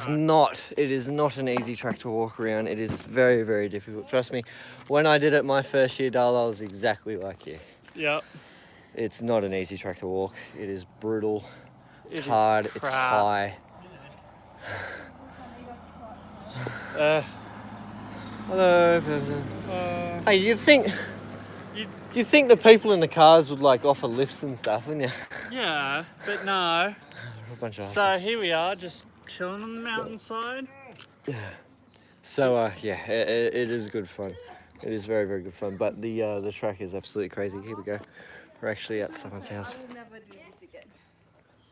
not an easy track to walk around. It is very, very difficult. Trust me. When I did it my first year, Darla, I was exactly like you. Yep. It's not an easy track to walk. It is brutal. It's It is hard. It's crap. high. Hello, person. Hey, you think the people in the cars would like offer lifts and stuff, wouldn't you? Yeah, but no. A bunch of So assholes. here we are, just chilling on the mountainside. So yeah, it is good fun. It is very, very good fun. But the track is absolutely crazy. Here we go. We're actually at someone's house. I will never do this again.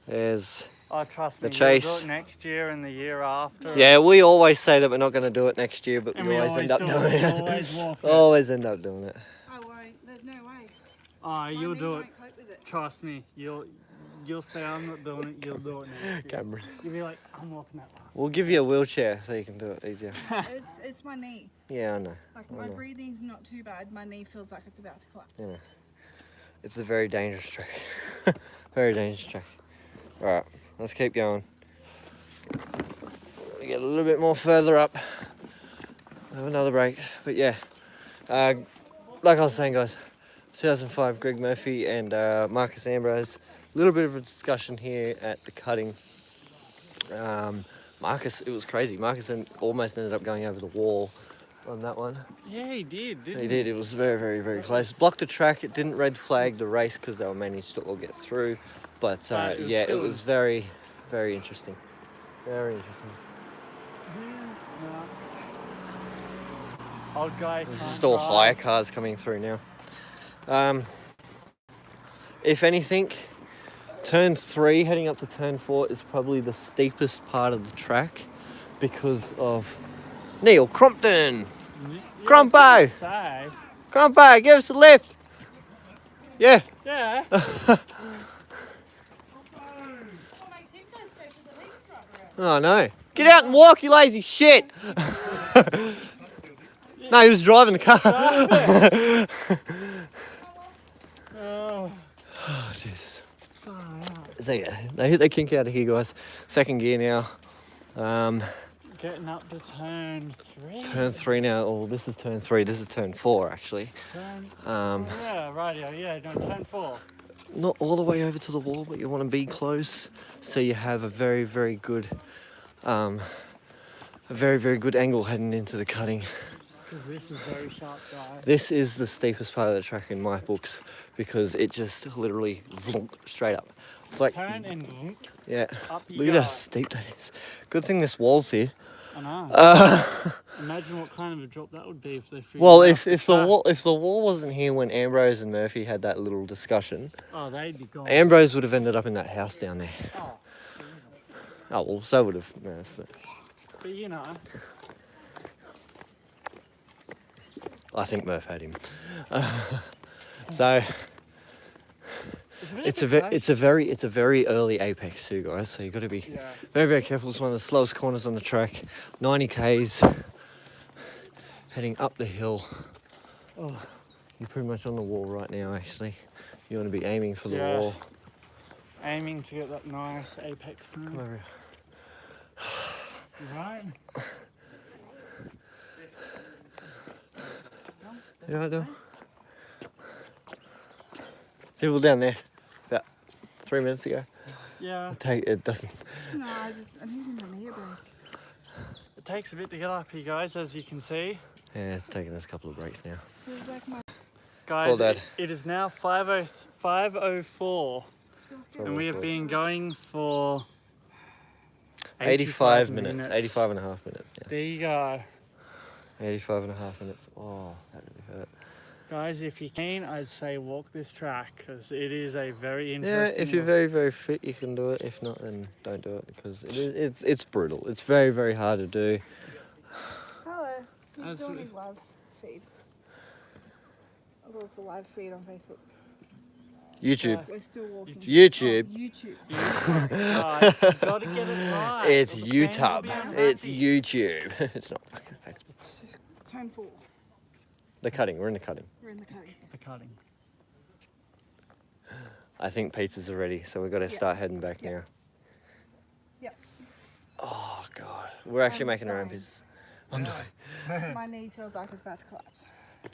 There's Oh, trust The me, chase. you'll do it next year and the year after. yeah. We always say that we're not going to do it next year, but And we always end up do doing it. it. Always walk it. Always end up doing it. I won't. There's no way. Oh, My you'll knees do it. won't cope with it. Trust me, you'll say I'm not doing it. You'll do it next year. Cameron. You'll be like, I'm walking that last. We'll give you a wheelchair so you can do it easier. It's my knee. Yeah, I know. Like I my know. breathing's not too bad. My knee feels like it's about to collapse. Yeah. It's a very dangerous track. Very dangerous track. All right, let's keep going. We get a little bit more further up. Have another break, but yeah. Like I was saying, guys, 2005, Greg Murphy and Marcus Ambrose. A little bit of a discussion here at the cutting. Marcus, it was crazy. Marcus almost ended up going over the wall on that one. Yeah, he did, didn't He did. It was very, very, very close. Blocked the track. It didn't red flag the race because they were managed to all get through. But But it was yeah, still- it was very, very interesting. Very interesting. Old guy. There's can't just all drive. hire cars coming through now. If anything, turn 3 heading up to turn 4 is probably the steepest part of the track because of Neil Crompton. Yeah, Grumpo! I was gonna say. Come by, give us a lift. Yeah. Yeah. Oh no. Get out and walk, you lazy shit. No, he was driving the car. Oh, Oh, Jesus. far out. So yeah, they hit their kink out of here, guys. Second gear now. Getting up to turn 3. Turn 3 now. Oh, this is turn 3. This is turn 4, actually. Turn. Yeah, Radio. Yeah, no, turn 4. Not all the way over to the wall, but you want to be close, so you have a very, very good, angle heading into the cutting. Because this is very sharp, guys. This is the steepest part of the track in my books because it just literally vlunk, straight up. It's like, Turn and vroom, yeah. up you Look at go. how steep that is. Good thing this wall's here. I know. Imagine what kind of a drop that would be if they figured Well, out if the wall wasn't here when Ambrose and Murphy had that little discussion, Oh, they'd be gone. Ambrose would have ended up in that house down there. Oh, Oh well, so would have Murph. but you know. I think Murph had him. So it's a very early apex too, guys. So you got to be very careful. It's one of the slowest corners on the track. 90 k's, heading up the hill. Oh, you're pretty much on the wall right now. Actually, you want to be aiming for the wall. Aiming to get that nice apex time. Come over here. Right. You right there? People down there about 3 minutes ago. Yeah. It doesn't. No, I need my knee break. It takes a bit to get up here, guys, as you can see. Yeah, it's taken us a couple of breaks now. Guys, it is now 5:04, and we have been going for 85 minutes. 85 and a half minutes now. There you go. 85 and a half minutes. Oh, that really hurt. Guys, if you're keen, I'd say walk this track because it is a very interesting. Yeah, if you're very fit, you can do it. If not, then don't do it because it's brutal. It's very hard to do. Hello. He's doing his live feed. Although it's a live feed on Facebook. YouTube. We're still walking. YouTube. Oh, YouTube. You've got to get it right. It's or the fans will YouTube. be It's unhappy. YouTube. It's not fucking Facebook. Turn 4. The cutting. We're in the cutting. We're in the cutting. The cutting. I think pizzas are ready, so we've got to start heading back now. Yep. Oh God, we're actually making our own dying. pizzas. I'm dying. My knee feels like it's about to collapse.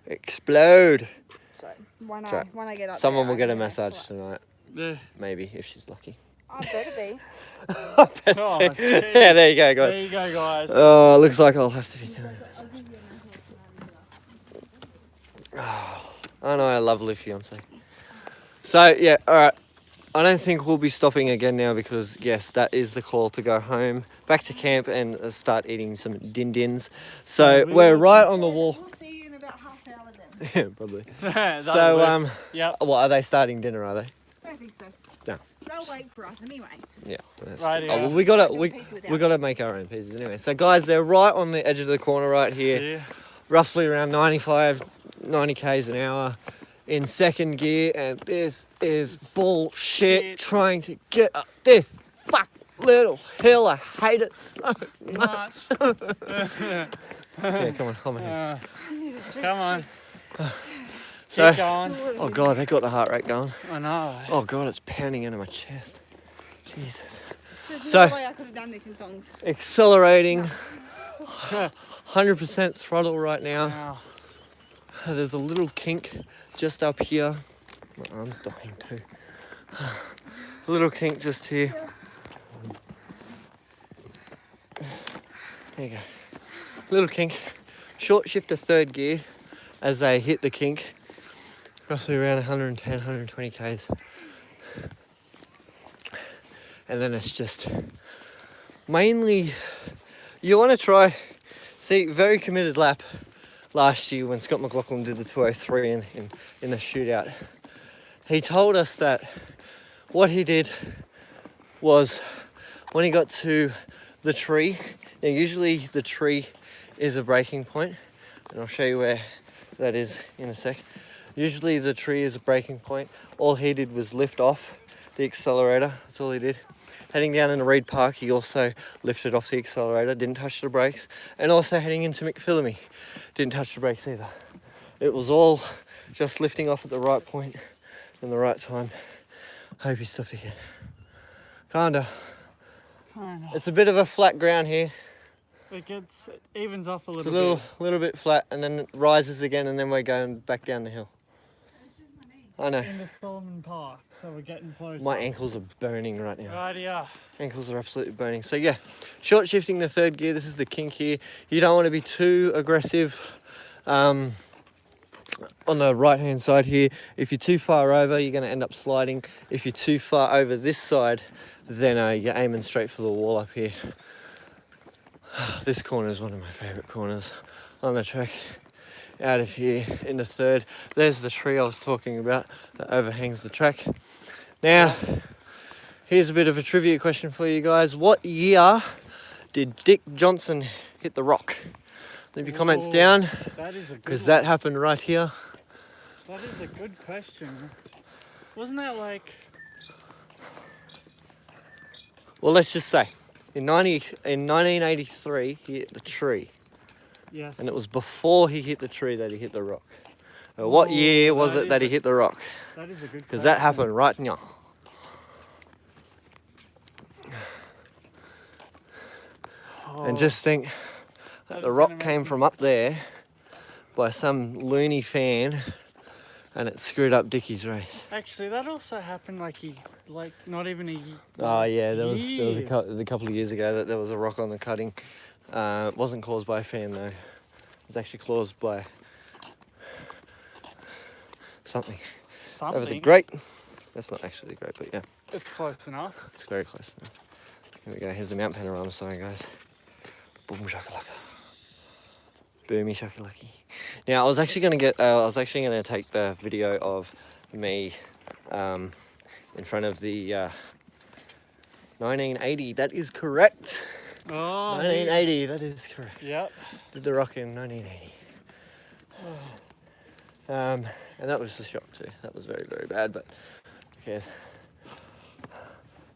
Explode. So when Sorry. I get up Someone there, will get a I'm gonna massage collapse. tonight. Yeah. Maybe if she's lucky. I better be. Oh, Yeah, there you go, guys. there you go, guys. Oh, looks like I'll have to be doing it. I'll give you a massage. I know, I love Live Fiance. So, yeah, alright. I don't think we'll be stopping again now because, yes, that is the call to go home, back to camp and start eating some din-dins. So, we're right on the wall. We'll see you in about half an hour then. Yeah, probably. That'll So, work. Yep. what, are they starting dinner, are they? I think so. No. They'll wait for us anyway. Yeah, that's Right, true. yeah. Oh, well, we gotta Pizza without. we gotta make our own pizzas anyway. So guys, they're right on the edge of the corner right here, Yeah. roughly around 90 k's an hour in second gear, and this is bullshit. Shit. Trying to get up this fuck little hill. I hate it so much. Yeah, come on here. Come on. So- Keep going. Oh god, they got the heart rate going. I know. Oh god, it's pounding into my chest. Jesus. There's So- no way I could have done this in thongs. Accelerating. 100% throttle right now. Now, There's a little kink just up here. My arm's dying too. A little kink just here. There you go. Little kink. Short shift to third gear as they hit the kink. Roughly around 110, 120 k's. And then it's just mainly, you want to try, see, very committed lap last year when Scott McLaughlin did the 203 in the shootout. He told us that what he did was when he got to the tree, now usually the tree is a braking point, and I'll show you where that is in a sec. Usually the tree is a braking point. All he did was lift off the accelerator, that's all he did. Heading down into Reed Park, he also lifted off the accelerator, didn't touch the brakes, and also heading into McPhillamy, didn't touch the brakes either. It was all just lifting off at the right point and the right time. Hope you stopped again. Kinda. It's a bit of a flat ground here. it evens off a It's little, a little bit flat, and then it rises again, and then we're going back down the hill. I know. bit. In the Solomon Park, so we're getting close. My ankles are burning right now. Right here. Ankles are absolutely burning. So yeah, short shifting the third gear. This is the kink here. You don't want to be too aggressive on the right hand side here. If you're too far over, you're going to end up sliding. If you're too far over this side, then you're aiming straight for the wall up here. This corner is one of my favourite corners on the track. Out of here in the third. There's the tree I was talking about that overhangs the track. Now, here's a bit of a trivia question for you guys. What year did Dick Johnson hit the rock? Leave your comments Ooh, down, That is a good because one. that happened right here. That is a good question. Wasn't that like... Well, let's just say, in 1983, he hit the tree. Yes. And it was before he hit the tree that he hit the rock. Now, what Ooh, year was that it that he is hit the rock? That is a good Because that question. happened right now. And just think that the is rock gonna make came me- from up there by some loony fan and it screwed up Dickie's race. Actually, that also happened like not even a year. Oh yeah, there was year. a couple of years ago that there was a rock on the cutting. It wasn't caused by a fan though. It was actually caused by something. Over the Something. grate. That's not actually the grate, but yeah, It's close enough. it's very close enough. Here we go. Here's the Mount Panorama sign, guys. Boom shakalaka. Boomy shakalaki. Now I was actually gonna take the video of me in front of the 1980. That is correct. Oh. 1980. That is correct. Yep. Did the rock in 1980. And that was a shock too. That was very, very bad, but okay.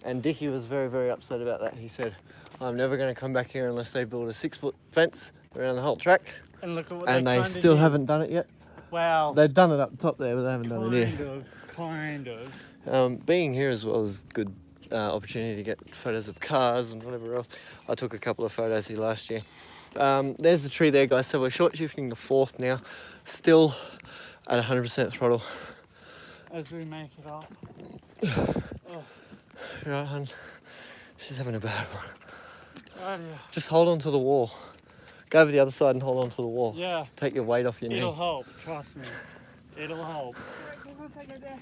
And Dickie was very, very upset about that. He said, I'm never going to come back here unless they build a 6-foot fence around the whole track. And look at what And they still haven't done it yet. Wow. They've done it up top there, but they haven't done it here. Kind of. Being here as well is good opportunity to get photos of cars and whatever else. I took a couple of photos here last year. There's the tree there, guys. So we're short shifting to 4th now. Still at 100% throttle. As we make it up. Right, hun? She's having a bad one. Oh dear. Just hold on to the wall. Go over the other side and hold on to the wall. Yeah. Take your weight off your It'll knee. help. Trust me. It'll help. Once I get there,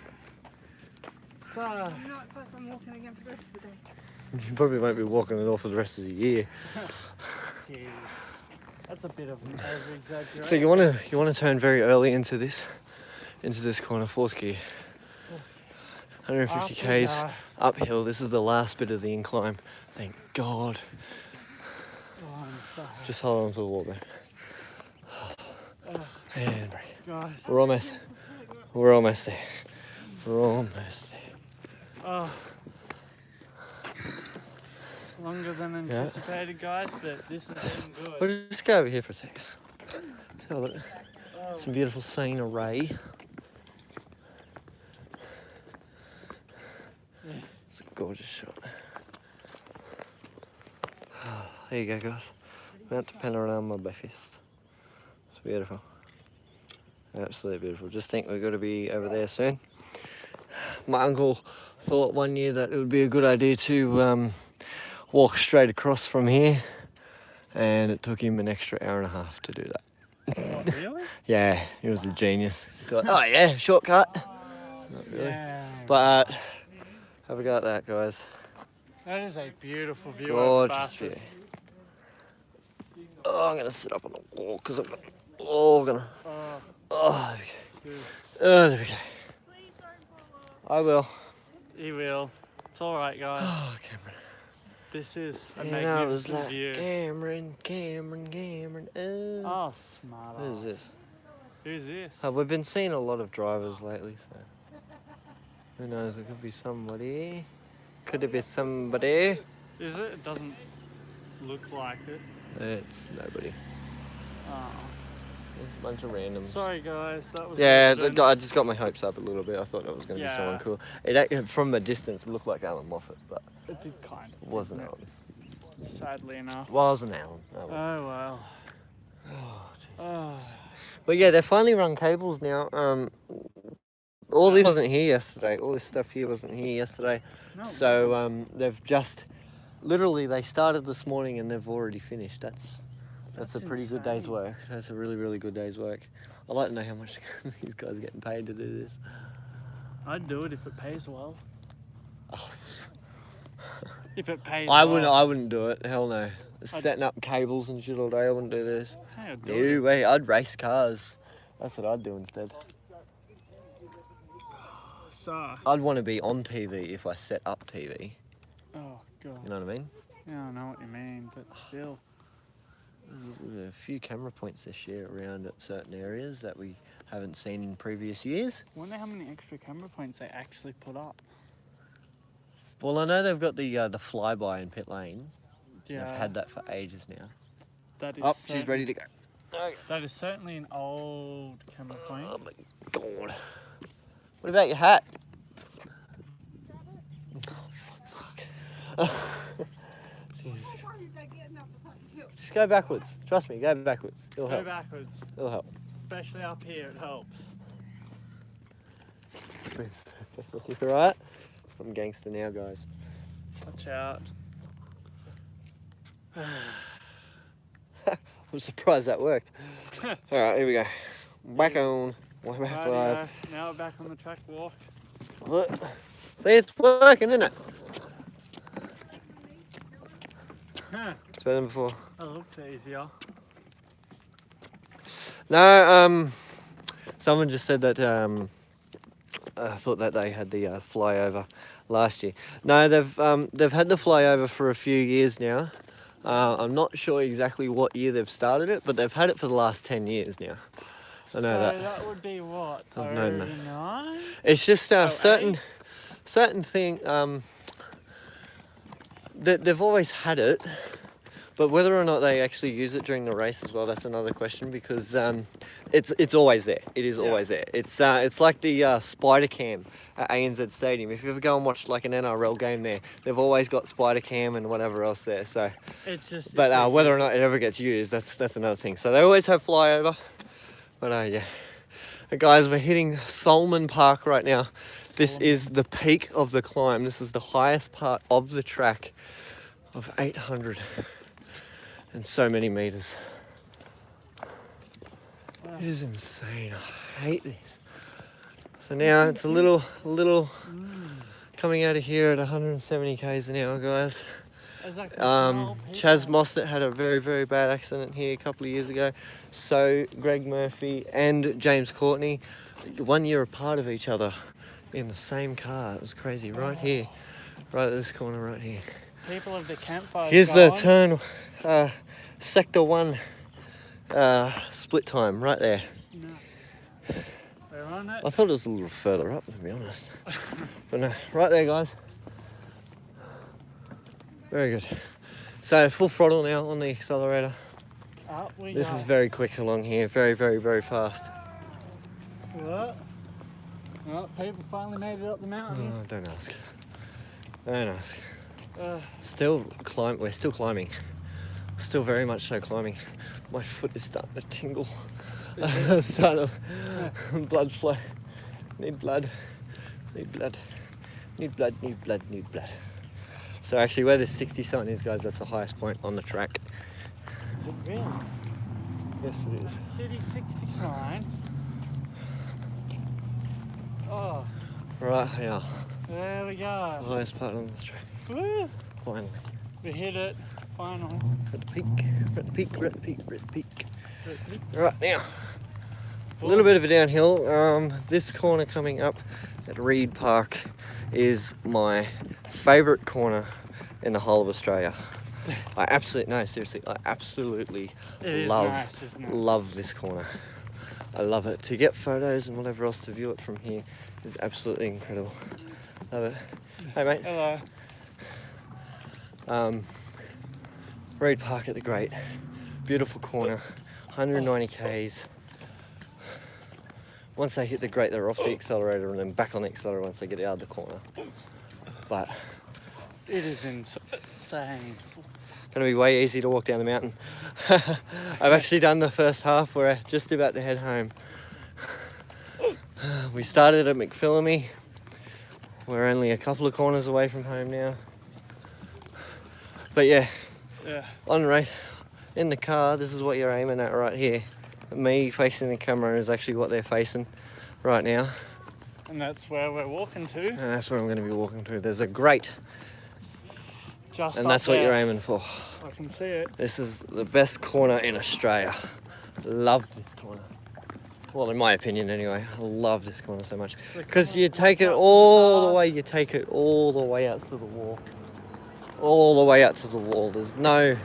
So. you know, it's like I'm walking again for the rest of the day. You probably won't be walking it off for the rest of the year. Jeez. That's a bit of an over-exaggeration. So you want to turn very early into this corner, 4th gear. 150 k's uphill. This is the last bit of the incline. Thank God. Oh, I'm sorry. Just hold on to the wall, man. And break. Guys. We're almost there. We're almost there. Oh. Longer than anticipated, guys, but this is getting good. We'll just go over here for a sec. Let's have a look. Some beautiful scenery. Yeah. It's a gorgeous shot. There you go, guys. Mount Panorama Bathurst. It's beautiful. Absolutely beautiful. Just think we're going to be over there soon. My uncle thought one year that it would be a good idea to walk straight across from here, and it took him an extra hour and a half to do that. What, really? Yeah, he was a genius. He thought, oh yeah, shortcut. Not really. Yeah. But have a go at that, guys. That is a beautiful view Gorgeous of view. Bathurst. Oh, I'm gonna sit up on the wall because I'm gonna. Oh, there we go. Good. Oh, there we go. Please don't fall off. I will. He will. It's alright, guys. Oh, Cameron. This is a And I was magnificent like, view. Cameron. Oh. Oh, smart. Who's this? Who's this? We've been seeing a lot of drivers lately, so who knows? It could be somebody. Could it be somebody? Is it? It doesn't look like it. It's nobody. Oh. It's a bunch of randoms. Sorry, guys. That was. Yeah, accident. I just got my hopes up a little bit. I thought it was going to be someone Yeah. cool. It from a distance it looked like Alan Moffat, but It did kind of. it wasn't didn't Alan. it? Sadly enough. Wasn't Alan. Oh well. Oh, jeez. Oh. But yeah, they finally run cables now. All this wasn't here yesterday. All this stuff here wasn't here yesterday. No. So they've just literally they started this morning and they've already finished. That's a pretty good day's insane. work. That's a really, really good day's work. I'd like to know how much these guys are getting paid to do this. I'd do it if it pays well. Oh, If it pays I well. wouldn't do it. Hell no. Setting up cables and shit all day. I wouldn't do this. Hey, I'd do No it. way. I'd race cars. That's what I'd do instead. So. I'd want to be on TV if I set up TV. Oh god. You know what I mean? Yeah, I know what you mean, but still. There's a few camera points this year around at certain areas that we haven't seen in previous years. Wonder how many extra camera points they actually put up. Well, I know they've got the flyby in pit lane. Yeah. They've had that for ages now. That is Oh, she's ready to go. That is certainly an old camera point. Oh my God. What about your hat? Just go backwards. Trust me, go backwards. It'll Go help. backwards. It'll help. Especially up here, it helps. You alright? I'm gangster now, guys. Watch out. I'm surprised that worked. Alright, here we go. Back on. Way back live. Now we're back on the track walk. See, it's working, isn't it? It's better than before. That looks easier. No, someone just said that I thought that they had the flyover last year. No, they've had the flyover for a few years now. I'm not sure exactly what year they've started it, but they've had it for the last 10 years now. I know that. So that would be what? I've known that. 09? It's just certain thing that they've always had it, but whether or not they actually use it during the race as well, that's another question, because it's always there. It is always there. It's like the spider cam at ANZ Stadium. If you ever go and watch like an NRL game there, they've always got spider cam and whatever else there. So, it's just. but whether or not it ever gets used, that's another thing. So they always have flyover. But yeah, guys, we're hitting Solomon Park right now. This is the peak of the climb. This is the highest part of the track of 800 and so many meters. It is insane. I hate this. So now it's a little coming out of here at 170 k's an hour, guys. Chaz Mostert had a very, very bad accident here a couple of years ago. So Greg Murphy and James Courtney, 1 year apart of each other in the same car. It was crazy. Right here, right at this corner right here. People of the campfire. Here's the turn, sector 1 split time right there. No. We're on it. I thought it was a little further up, to be honest. But no, right there, guys. Very good. So full throttle now on the accelerator. Up we This go. is very quick along here. Very, very, very fast. What? Well, people finally made it up the mountain. Oh, don't ask. Don't ask. Uh, We're still climbing. Still very much so climbing. My foot is starting to tingle. Blood flow. Need blood. Need blood. Need blood, need blood, need blood. So actually where this 60 sign is, guys, that's the highest point on the track. is it really? Yes, it is. City 60 sign. Oh, Right here. there we The go. highest part on the track. Woo! Finally. We hit it. Finally. We're at the peak. We're at the peak. We're at the peak. We're at the peak. Right now. A little bit of a downhill. This corner coming up at Reed Park is my favourite corner in the whole of Australia. I absolutely It is love nice, isn't it? love this corner. I love it. To get photos and whatever else to view it from here is absolutely incredible. Love it. Hey mate. Hello. Reed Park at the Great. Beautiful corner. 190 k's. Once they hit the Great, they're off the accelerator and then back on the accelerator once they get out of the corner. But It is insane. gonna be way easy to walk down the mountain. I've actually done the first half. We're just about to head home. We started at McPhillamy. We're only a couple of corners away from home now. But yeah, on right in the car, this is what you're aiming at right here. Me facing the camera is actually what they're facing right now. And that's where we're walking to. And that's where I'm going to be walking to. There's a Great, Just and up that's what there. you're aiming for. I can see it. This is the best corner in Australia. Love this corner. Well, in my opinion anyway, I love this corner so much. Because you take it all the way, out to the wall. All the way out to the wall. There's no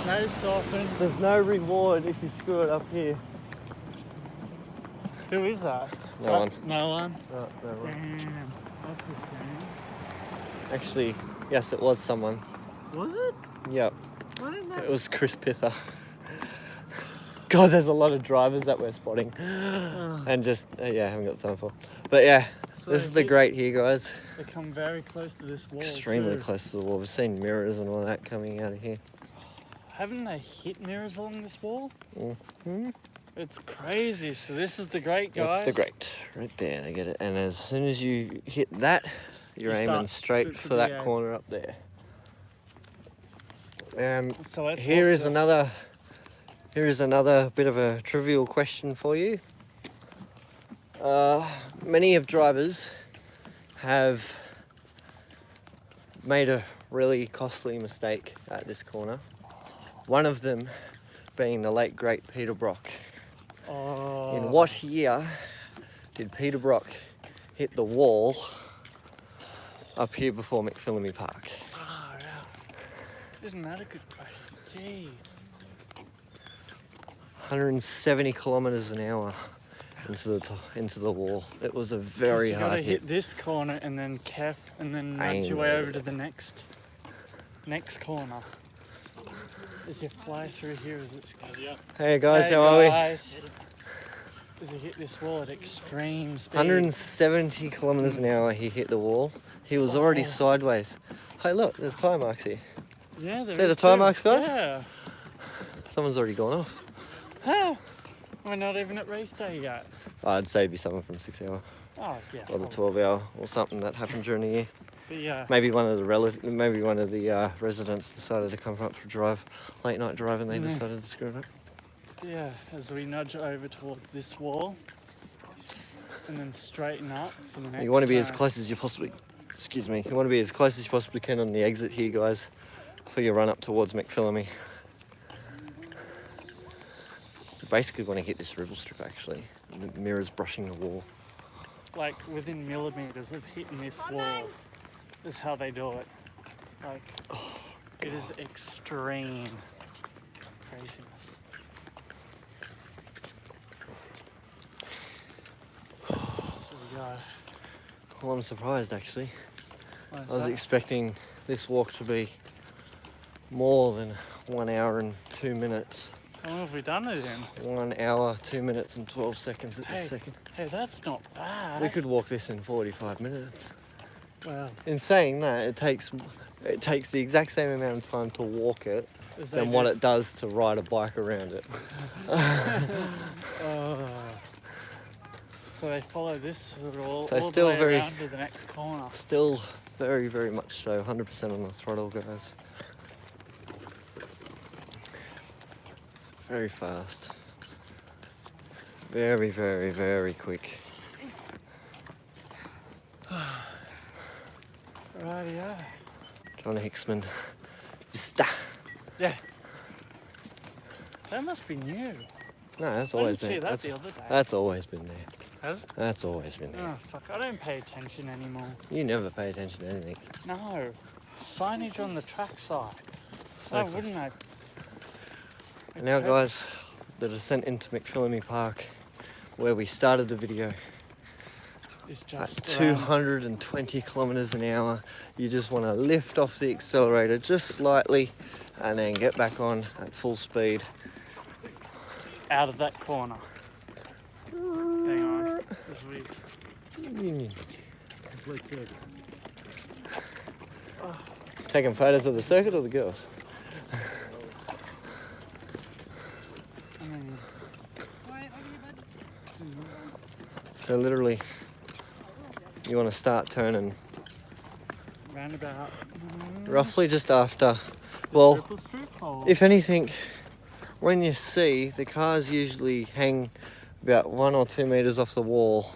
No stopping. reward if you screw it up here. Who is that? No one. No one? No, no one. Damn. That's a shame. Actually, yes, it was someone. Was it? Yep, Why didn't that? it was Chris Pither. God, there's a lot of drivers that we're spotting. And just, yeah, haven't got time for. But yeah, So this is the grate here, guys. They come very close to this wall. Extremely too. close to the wall. We've seen mirrors and all that coming out of here. Haven't they hit mirrors along this wall? Mm-hmm. It's crazy. So this is the grate, guys. That's the grate. Right there, I get it. And as soon as you hit that, you're You aiming start straight for for that the, corner up there. So let's Here walk is the- another bit of a trivial question for you. Many of drivers have made a really costly mistake at this corner. One of them being the late great Peter Brock. Oh. In what year did Peter Brock hit the wall up here before McPhillamy Park? Far out. Isn't that a good question? Jeez. 170 kilometres an hour into the wall. It was a very you hard gotta hit. hit this corner and then and then nudge your way Aim. over to the next corner. As you fly through here as it's going. Hey guys, Hey how are we? guys. As you hit this wall at extreme speed. 170 kilometres an hour he hit the wall. He was already Oh. sideways. Hey look, there's tyre marks here. Yeah, there See the is tyre too. marks, guys? Yeah. Someone's already gone off. Huh. We're not even at race day yet. I'd say it'd be someone from 6 hour Oh yeah. or the 12 hour or something that happened during the year. But yeah. Maybe one of the residents decided to come up for a drive, late night drive, and they decided to screw it up. Yeah, as we nudge over towards this wall and then straighten up for the next You want to be as turn. close as you possibly, excuse me, you want to be as close as you possibly can on the exit here, guys, for your run up towards McPhillamy. You basically want to hit this ribble strip actually. The mirror's brushing the wall. Like within millimeters of hitting this wall is how they do it. Like, it is extreme craziness. So we go. Well, I'm surprised actually. What is I was that? expecting this walk to be more than 1 hour and 2 minutes. How long have we done it in? 1 hour, 2 minutes and 12 seconds at Hey. this second. Hey, that's not bad. We could walk this in 45 minutes. Well, In saying that, it takes the exact same amount of time to walk it as they than do. what it does to ride a bike around it. So they follow this all, So all still the way very- around to the next corner. Still very, very much so. 100% on the throttle, guys. Very fast. Very, very, very quick. Rightio. John Hicksman. Vista. Yeah. That must be new. No, that's I always didn't see been. that That's, the other day. that's always been there. Has it? That's always been there. Oh, fuck. I don't pay attention anymore. You never pay attention to anything. No. Signage on the trackside. So Why close. wouldn't I? And now, guys, the descent into McPhillamy Park, where we started the video, It's at just 220 kilometers an hour. You just want to lift off the accelerator just slightly and then get back on at full speed. out of that corner. Hang on. As we Taking photos of the circuit or the girls? I mean, So literally, you want to start turning roundabout. roughly just after, well, Triple strip or if anything, when you see the cars usually hang about 1 or 2 meters off the wall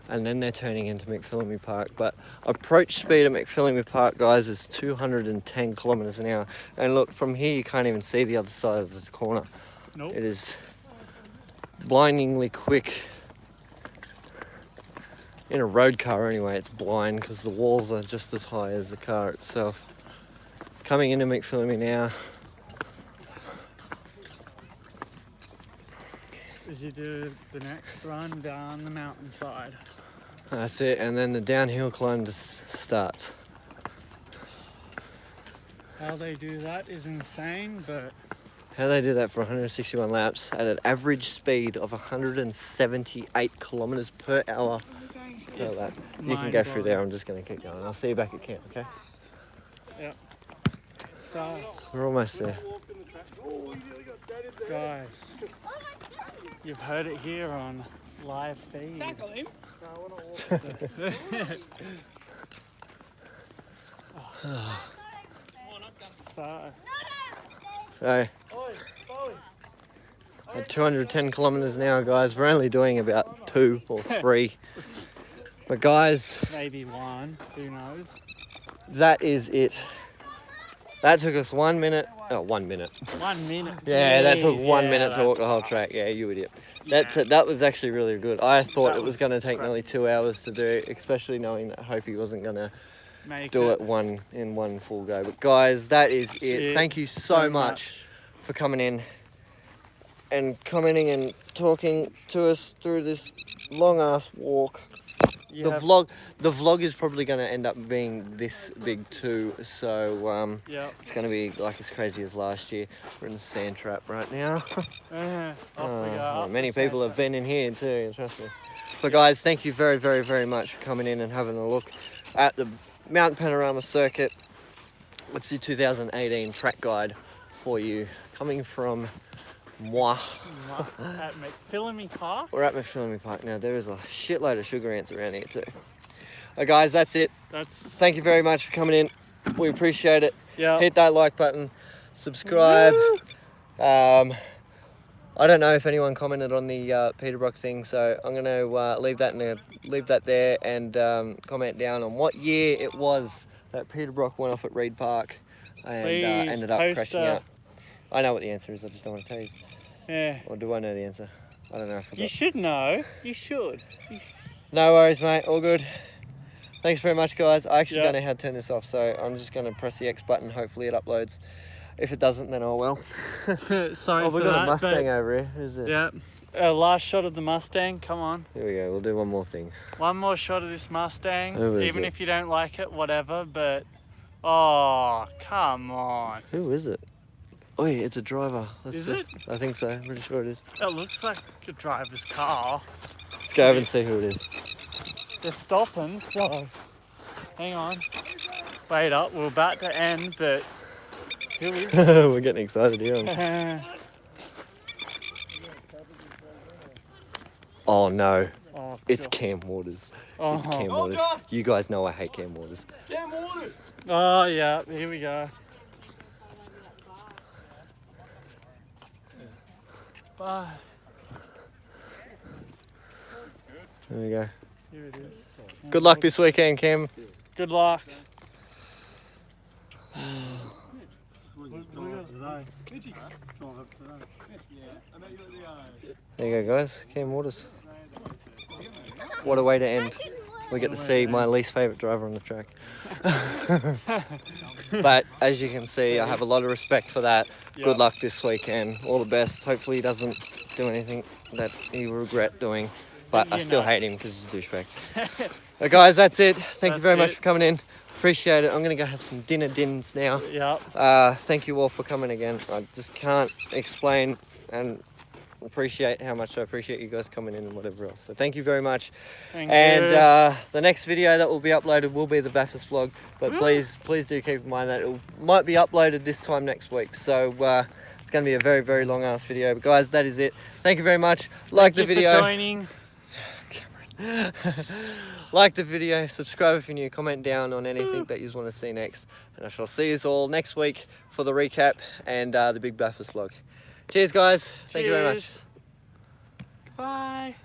and then they're turning into McPhillamy Park. But approach speed at McPhillamy Park, guys, is 210 kilometers an hour. And look, from here you can't even see the other side of the corner. Nope. It is blindingly quick. In a road car anyway, it's blind because the walls are just as high as the car itself. Coming into McPhillamy now. As you you do the next run down the mountainside. That's it, and then the downhill climb just starts. How they do that is insane, but How they do that for 161 laps at an average speed of 178 kilometres per hour. So that. You can go through there, I'm just going to keep going. I'll see you back at camp, okay? yeah. So, We're almost there. guys, you've heard it here on live feed. So, at 210 kilometres an hour, guys, we're only doing about 2 or 3. But guys, Maybe 1, who knows? that is it. That took us 1 minute. Oh, 1 minute. 1 minute. Yeah, that took Jeez, 1 yeah, minute to walk the whole that's track. Yeah, you idiot. Yeah. That was actually really good. I thought That it was was going to take great. nearly 2 hours to do, especially knowing that Hopi wasn't going to Make do it in one full go. But guys, that is it. it. Thank you so much for coming in and commenting and talking to us through this long ass walk. You The have- vlog is probably going to end up being this big too, so Yep. it's going to be like as crazy as last year. We're in the sand trap right now. Off we go. Well, up many the people have centre. been in here too, trust me. But guys, thank you very, very, very much for coming in and having a look at the Mountain Panorama Circuit. What's the 2018 track guide for you, coming from moi. At McPhillamy Park. We're at McPhillamy Park now. There is a shitload of sugar ants around here too. Guys, that's it. That's Thank you very much for coming in. We appreciate it. yeah. Hit that like button, subscribe. I don't know if anyone commented on the Peterbrook thing, so I'm going to leave that there and comment down on what year it was that Peterbrook went off at Reed Park and Please ended up post crashing out. I know what the answer is. I just don't want to tell you. Yeah. Or do I know the answer? I don't know. I You forgot. should know. You should. No worries, mate. All good. Thanks very much, guys. I actually Yeah. don't know how to turn this off, so I'm just going to press the X button. Hopefully it uploads. If it doesn't, then oh well. Sorry Oh, for we've got that. a Mustang over here. Who's this? Yeah. Last shot of the Mustang. Come on. Here we go. We'll do one more thing. One more shot of this Mustang. Who is Even it? if you don't like it, whatever. But oh, come on. Who is it? Oh, yeah, it's a driver. Let's Is see. it? I think so. I'm pretty sure it is. It looks like a driver's car. Let's go over and see who it is. They're stopping, so hang on. Wait up. We're about to end, but who is it? We're getting excited here. Oh no, Oh, it's God. Cam Waters. Oh. It's Cam Waters. You guys know I hate Cam Waters. Oh yeah, here we go. Bye. There we go. Here it is. Good luck this weekend, Cam. Good luck. There you go, guys. Cam Waters. What a way to end. We get to see my least favourite driver on the track. But as you can see, I have a lot of respect for that. Yeah. Good luck this weekend. All the best. Hopefully he doesn't do anything that he will regret doing. But I You still know. hate him because he's a douchebag. But guys, that's it. Thank you That's very much it. for coming in. Appreciate it. I'm going to go have some dinners now. Yep. Thank you all for coming again. I just can't explain and appreciate how much I appreciate you guys coming in and whatever else. So thank you very much. Thank And you. the next video that will be uploaded will be the Bathurst vlog. But please do keep in mind that it might be uploaded this time next week. So it's going to be a very, very long ass video. But guys, that is it. Thank you very much. Like the Thank you video. for joining. Like the video, subscribe if you're new, comment down on anything that you want to see next. And I shall see you all next week for the recap and the big Bathurst vlog. Cheers guys. Thank you very much. Cheers. Bye.